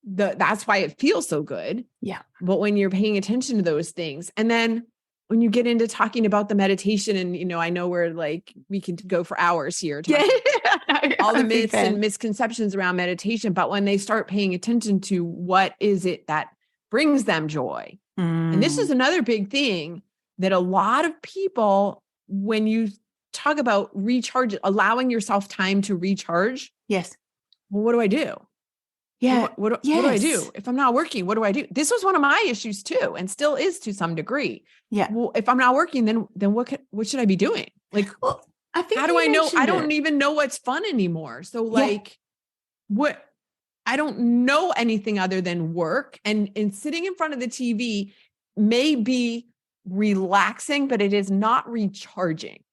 that's why it feels so good. Yeah. But when you're paying attention to those things, and then when you get into talking about the meditation, and, I know we're like, we can go for hours here. All the myths and misconceptions around meditation, but when they start paying attention to what is it that brings them joy. And this is another big thing that a lot of people, when you talk about recharge, allowing yourself time to recharge. Yes. Well, what do I do? Yeah. What do I do? If I'm not working, what do I do? This was one of my issues too, and still is to some degree. Yeah. Well, if I'm not working, then what should I be doing? Like, I think, how do I know? I don't even know what's fun anymore. So like, I don't know anything other than work, and sitting in front of the TV may be relaxing, but it is not recharging.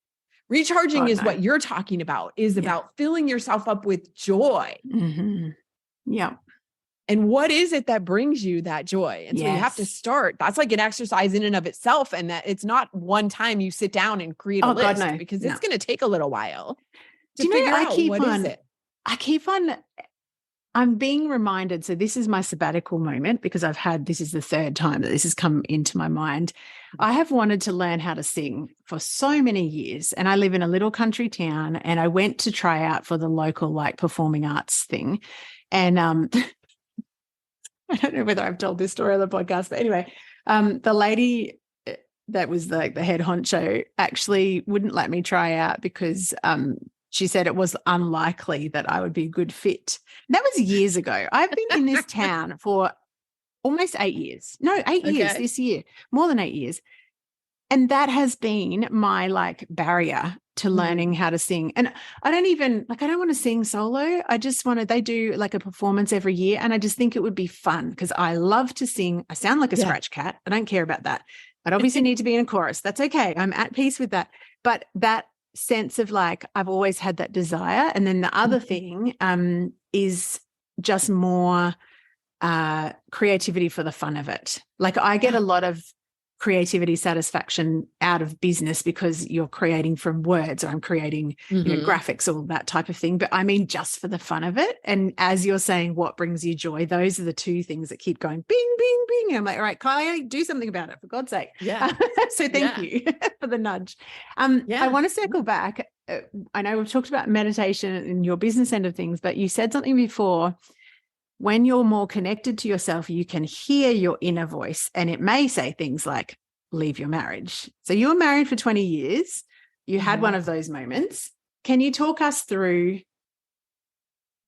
Recharging is what you're talking about, is about filling yourself up with joy. Mm-hmm. Yeah. And what is it that brings you that joy? And so you have to start. That's like an exercise in and of itself. And that it's not one time you sit down and create a list, because it's going to take a little while to figure out what is it. I'm being reminded. So this is my sabbatical moment, because this is the third time that this has come into my mind. I have wanted to learn how to sing for so many years, and I live in a little country town, and I went to try out for the local like performing arts thing. And I don't know whether I've told this story on the podcast, but anyway, the lady that was like the head honcho actually wouldn't let me try out because she said it was unlikely that I would be a good fit. And that was years ago. I've been in this town for almost 8 years. No, 8 years this year, more than 8 years. And that has been my like barrier to learning how to sing. And I don't want to sing solo. I just they do like a performance every year. And I just think it would be fun because I love to sing. I sound like a scratch cat. I don't care about that. I'd obviously need to be in a chorus. That's okay. I'm at peace with that. But that sense of like, I've always had that desire. And then the other thing is just more creativity for the fun of it. Like I get a lot of creativity satisfaction out of business because you're creating from words, or I'm creating graphics, all that type of thing. But I mean, just for the fun of it. And as you're saying, what brings you joy? Those are the two things that keep going bing, bing, bing. And I'm like, all right, Kylie, do something about it, for God's sake. Yeah. So thank you for the nudge. I want to circle back. I know we've talked about meditation and your business end of things, but you said something before. When you're more connected to yourself, you can hear your inner voice, and it may say things like, leave your marriage. So you were married for 20 years. You had one of those moments. Can you talk us through,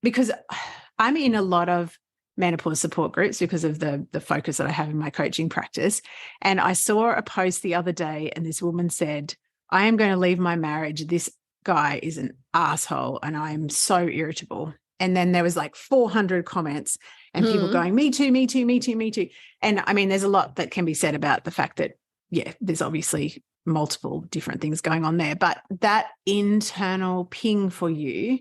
because I'm in a lot of menopause support groups because of the focus that I have in my coaching practice. And I saw a post the other day, and this woman said, I am going to leave my marriage. This guy is an asshole and I'm so irritable. And then there was like 400 comments and people going, me too, me too, me too, me too. And I mean, there's a lot that can be said about the fact that, yeah, there's obviously multiple different things going on there, but that internal ping for you,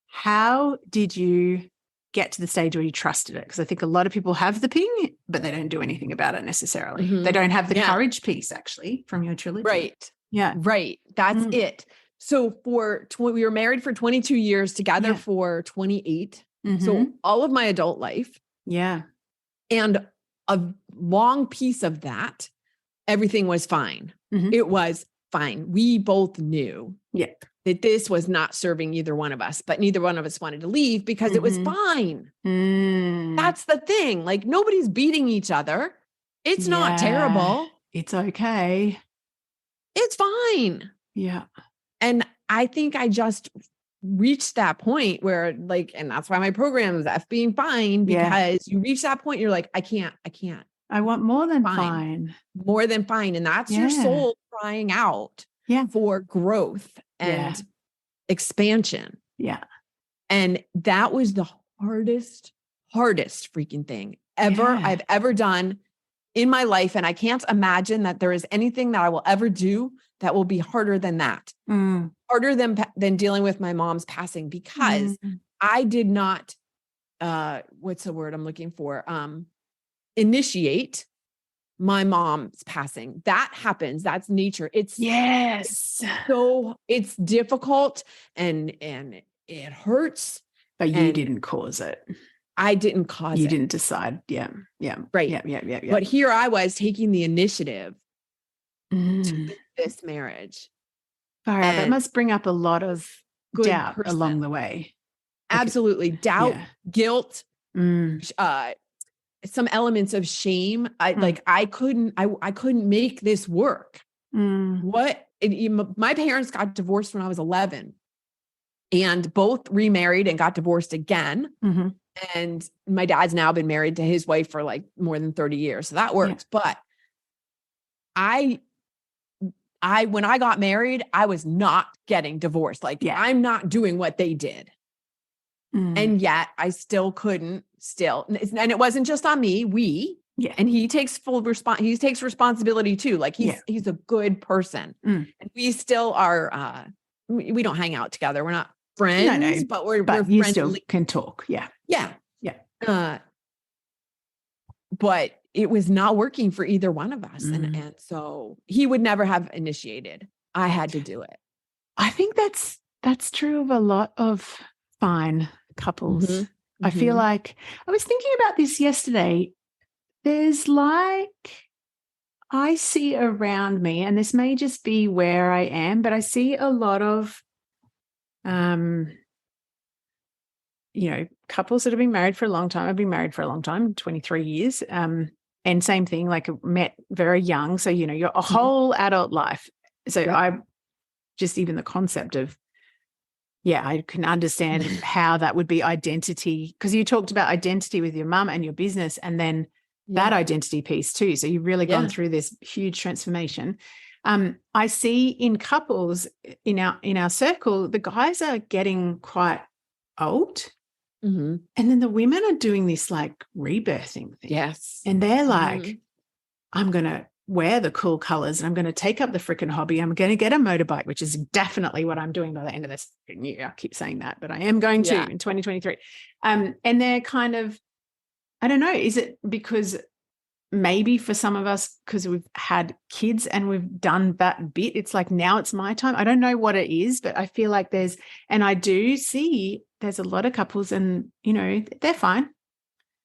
how did you get to the stage where you trusted it? Because I think a lot of people have the ping, but they don't do anything about it necessarily. They don't have the courage piece actually from your trilogy. Right. Yeah. Right. That's it. So we were married for 22 years, together for 28. So all of my adult life. Yeah. And a long piece of that, everything was fine. It was fine. We both knew that this was not serving either one of us, but neither one of us wanted to leave because it was fine. That's the thing. Like, nobody's beating each other. It's not terrible. It's okay. It's fine. Yeah. And I think I just reached that point where, like, and that's why my program is F being fine, because you reach that point, you're like, I can't. I want more than fine. More than fine. And that's your soul crying out for growth and expansion. Yeah. And that was the hardest freaking thing I've ever done in my life. And I can't imagine that there is anything that I will ever do that will be harder than that. Harder than dealing with my mom's passing, because I did not, what's the word I'm looking for? Initiate my mom's passing. That happens. That's nature. It's so it's difficult and it hurts. But you didn't cause it. I didn't cause it. You didn't decide. Yeah. Right. Yeah. But here I was taking the initiative to this marriage. That must bring up a lot of doubt along the way. Absolutely. Doubt, guilt, some elements of shame. I couldn't make this work. My parents got divorced when I was 11 and both remarried and got divorced again. And my dad's now been married to his wife for like more than 30 years. So that works. But when I got married, I was not getting divorced. I'm not doing what they did. And yet I still couldn't and it wasn't just on me, and he takes he takes responsibility too. Like he's a good person. And we still are, we don't hang out together. We're not friends, but we're you friendly. Still can talk. Yeah. But it was not working for either one of us. And so he would never have initiated. I had to do it. I think that's true of a lot of fine couples. I feel like I was thinking about this yesterday. There's I see around me, and this may just be where I am, but I see a lot of, couples that have been married for a long time. I've been married for a long time, 23 years. And same thing, like met very young. So, you're a whole adult life. So I just, even the concept of, I can understand how that would be identity, because you talked about identity with your mum and your business, and then that identity piece too. So you've really gone through this huge transformation. I see in couples in our circle, the guys are getting quite old. And then the women are doing this like rebirthing thing. Yes. And they're like, I'm going to wear the cool colors and I'm going to take up the freaking hobby. I'm going to get a motorbike, which is definitely what I'm doing by the end of this year. I keep saying that, but I am going to in 2023. And they're kind of, I don't know, is it because maybe for some of us, because we've had kids and we've done that bit, it's like, now it's my time. I don't know what it is, but I feel like and I do see there's a lot of couples and, they're fine.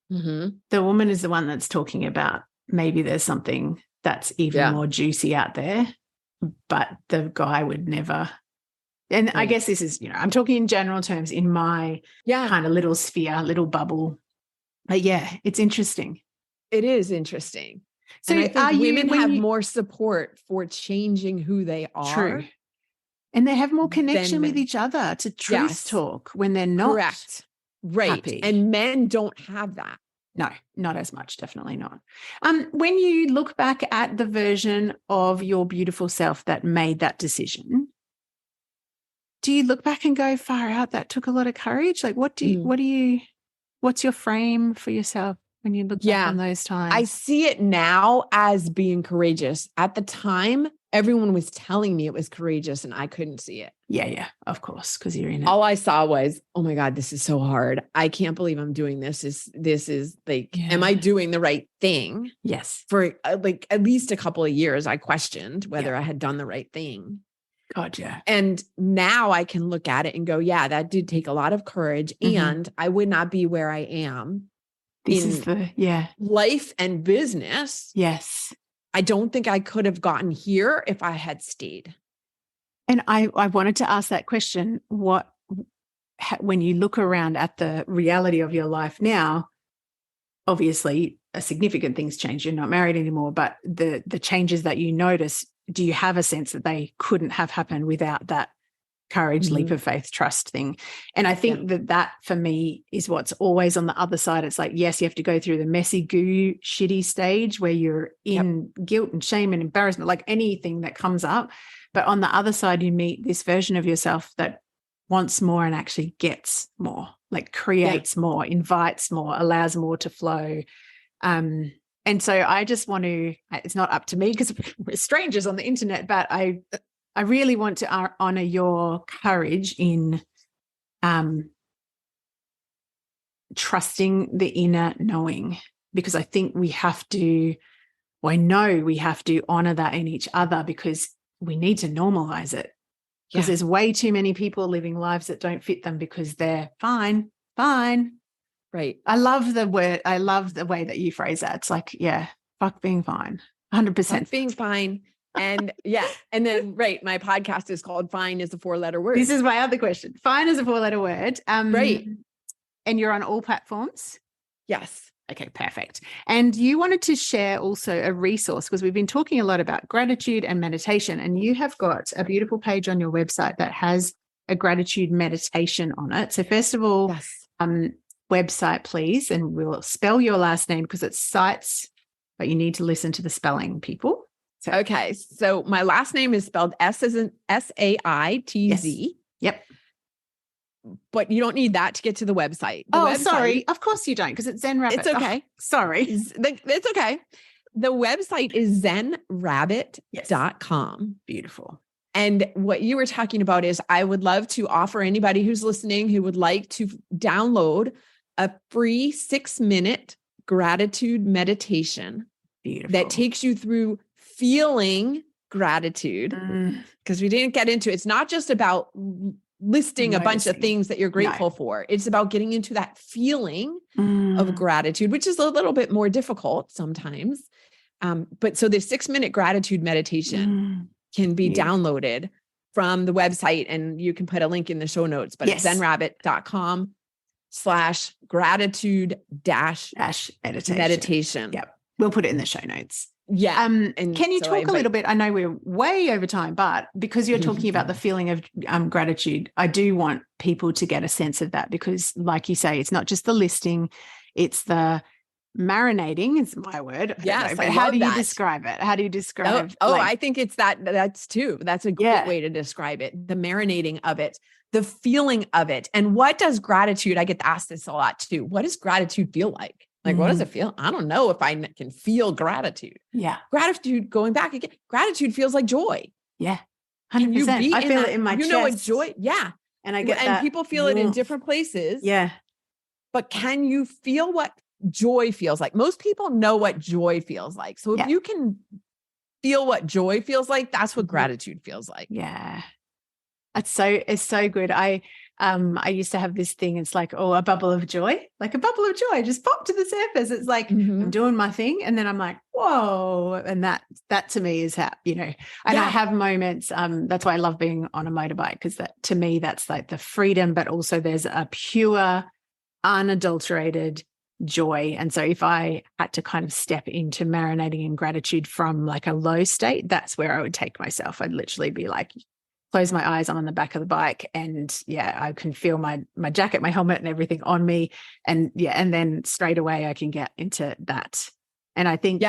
The woman is the one that's talking about maybe there's something that's even more juicy out there, but the guy would never. And I guess this is, I'm talking in general terms in my kind of little sphere, little bubble. But it's interesting. It is interesting. So and I think women have more support for changing who they are. True. And they have more connection with each other to truth talk when they're not. Correct. Right. And men don't have that. No, not as much. Definitely not. When you look back at the version of your beautiful self that made that decision, do you look back and go, far out, that took a lot of courage? Like what's your frame for yourself when you look back on those times? I see it now as being courageous. At the time, everyone was telling me it was courageous and I couldn't see it. Yeah, of course, because you're in it. All I saw was, oh my God, this is so hard. I can't believe I'm doing this. This is like, am I doing the right thing? Yes. For like at least a couple of years, I questioned whether I had done the right thing. Gotcha. And now I can look at it and go, yeah, that did take a lot of courage. And I would not be where I am. This is the life and business. Yes. I don't think I could have gotten here if I had stayed. And I wanted to ask that question. When you look around at the reality of your life now, obviously a significant thing's changed. You're not married anymore, but the changes that you notice, do you have a sense that they couldn't have happened without that courage, leap of faith, trust thing? And I think that for me is what's always on the other side. It's like, yes, you have to go through the messy goo shitty stage where you're in guilt and shame and embarrassment, like anything that comes up. But on the other side, you meet this version of yourself that wants more and actually gets more, like creates more, invites more, allows more to flow. And so I just want to, it's not up to me because we're strangers on the internet, but I really want to honor your courage in trusting the inner knowing, because I think I know we have to honor that in each other because we need to normalize it. Because there's way too many people living lives that don't fit them because they're fine. Right. I love the word. I love the way that you phrase that. It's like, fuck being fine. 100%. Fuck being fine. And and then, my podcast is called Fine is a 4-letter word. This is my other question. Fine is a 4-letter word. Right. And you're on all platforms? Yes. Okay, perfect. And you wanted to share also a resource because we've been talking a lot about gratitude and meditation, and you have got a beautiful page on your website that has a gratitude meditation on it. So first of all, website, please, and we'll spell your last name because it's Saitz, but you need to listen to the spelling, people. So my last name is spelled S as in Saitz. Yes. Yep. But you don't need that to get to the website. Sorry. Of course you don't, because it's Zen Rabbit. It's okay. Sorry. It's okay. The website is zenrabbit.com. Beautiful. And what you were talking about is I would love to offer anybody who's listening who would like to download a free 6-minute gratitude meditation. Beautiful. That takes you through feeling gratitude. Because we didn't get into it. It's not just about listing a bunch of things that you're grateful for. It's about getting into that feeling of gratitude, which is a little bit more difficult sometimes. But so the 6-minute gratitude meditation can be downloaded from the website, and you can put a link in the show notes, but it's zenrabbit.com/gratitude-meditation. Yep. We'll put it in the show notes. Yeah. And can you talk a little bit? I know we're way over time, but because you're talking about the feeling of gratitude, I do want people to get a sense of that because, like you say, it's not just the listing, it's the marinating is my word. Yes. But how do you describe it? How do you describe? I think it's that's a great way to describe it. The marinating of it, the feeling of it. And what does gratitude, I get asked this a lot too. What does gratitude feel like? Like, what does it feel? I don't know if I can feel gratitude. Yeah. Gratitude, going back again, gratitude feels like joy. Yeah. 100%. I feel it in my chest. You know what joy? Yeah. And I get that. People feel it in different places. Yeah. But can you feel what joy feels like? Most people know what joy feels like. So if you can feel what joy feels like, that's what gratitude feels like. Yeah. It's so good. I used to have this thing. It's like, a bubble of joy, just pop to the surface. It's like, I'm doing my thing. And then I'm like, whoa. And that to me is how, and I have moments. That's why I love being on a motorbike. Cause that to me, that's like the freedom, but also there's a pure, unadulterated joy. And so if I had to kind of step into marinating in gratitude from like a low state, that's where I would take myself. I'd literally be like, close my eyes, I'm on the back of the bike, and I can feel my jacket, my helmet and everything on me. And and then straight away I can get into that. And I think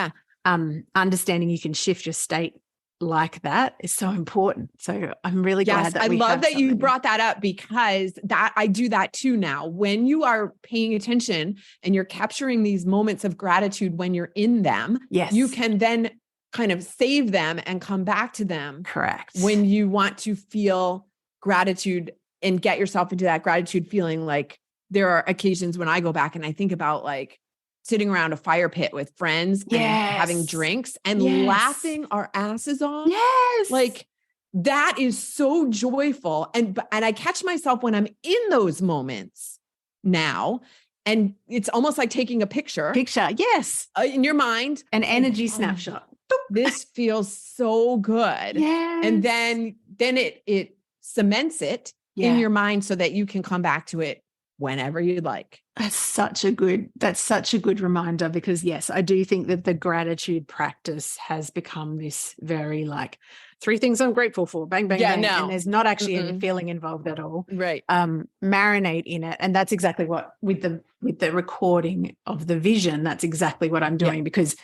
understanding you can shift your state like that is so important. So I'm really glad that I love that you brought that up, because I do that too now. When you are paying attention and you're capturing these moments of gratitude when you're in them, you can then kind of save them and come back to them. Correct. When you want to feel gratitude and get yourself into that gratitude feeling. Like, there are occasions when I go back and I think about like sitting around a fire pit with friends and having drinks and laughing our asses off. Yes. Like, that is so joyful. And I catch myself when I'm in those moments now, and it's almost like taking a picture. Yes. In your mind. An energy snapshot. This feels so good. Yes. And then it cements it in your mind so that you can come back to it whenever you'd like. That's such a good reminder, because yes, I do think that the gratitude practice has become this very like 3 things I'm grateful for, bang, bang, bang. No. And there's not actually any feeling involved at all. Right. Marinate in it. And that's exactly what with the recording of the vision, that's exactly what I'm doing, because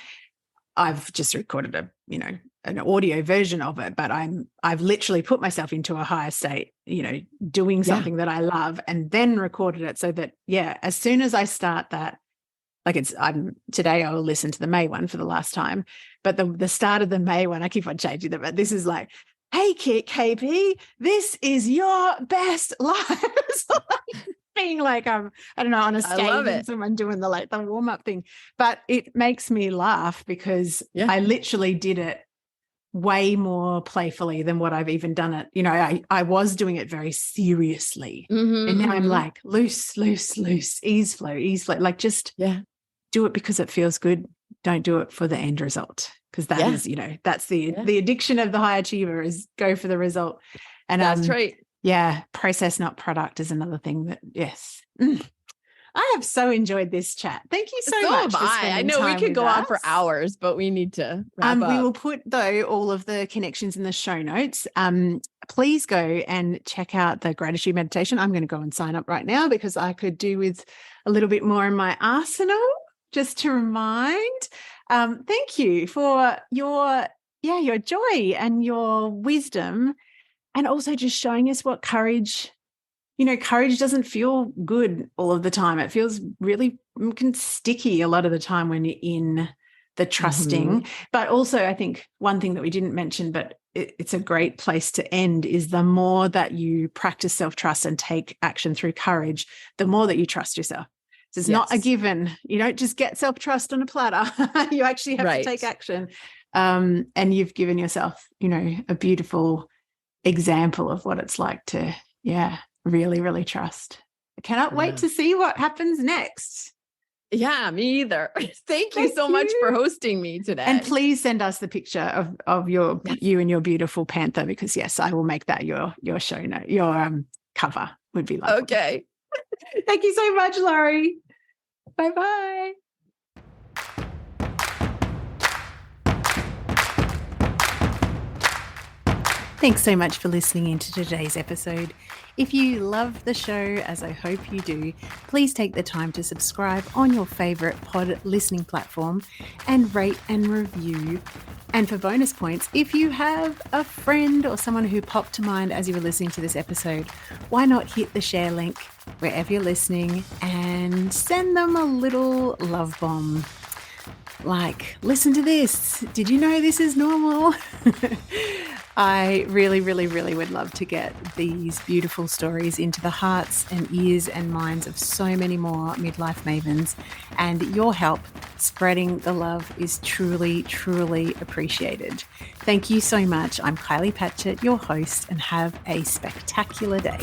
I've just recorded an audio version of it, but I've literally put myself into a higher state, doing something that I love, and then recorded it so that, as soon as I start that, like today I will listen to the May one for the last time, but the start of the May one, I keep on changing them, but this is like, hey, KP, this is your best life. It's like being like, I don't know, on a stage and someone doing the warm-up thing, but it makes me laugh because I literally did it way more playfully than what I've even done it. I was doing it very seriously, and now I'm like loose, ease flow, like just do it because it feels good. Don't do it for the end result, because that is, that's the addiction of the high achiever, is go for the result. And that's right. Yeah, process, not product, is another thing that I have so enjoyed this chat. Thank you so much. I know we could go on for hours, but we need to wrap up. We will put, though, all of the connections in the show notes. Please go and check out the gratitude meditation. I'm going to go and sign up right now, because I could do with a little bit more in my arsenal, just to remind. Thank you for your joy and your wisdom, and also just showing us what courage. Courage doesn't feel good all of the time. It feels really sticky a lot of the time when you're in the trusting. But also, I think one thing that we didn't mention, but it's a great place to end, is the more that you practice self-trust and take action through courage, the more that you trust yourself. So it's not a given. You don't just get self-trust on a platter. You actually have to take action. And you've given yourself, a beautiful example of what it's like to, really, really trust. I cannot wait to see what happens next. Yeah, me either. Thank you so much for hosting me today. And please send us the picture of you and your beautiful Panther, because I will make that your show note, your cover would be lovely. Okay. Thank you so much, Laurie. Bye-bye. Thanks so much for listening into today's episode. If you love the show, as I hope you do, please take the time to subscribe on your favorite pod listening platform and rate and review. And for bonus points, if you have a friend or someone who popped to mind as you were listening to this episode, why not hit the share link wherever you're listening and send them a little love bomb. Like, listen to this. Did you know this is normal? I really, really, really would love to get these beautiful stories into the hearts and ears and minds of so many more midlife mavens. And your help spreading the love is truly, truly appreciated. Thank you so much. I'm Kylie Patchett, your host, and have a spectacular day.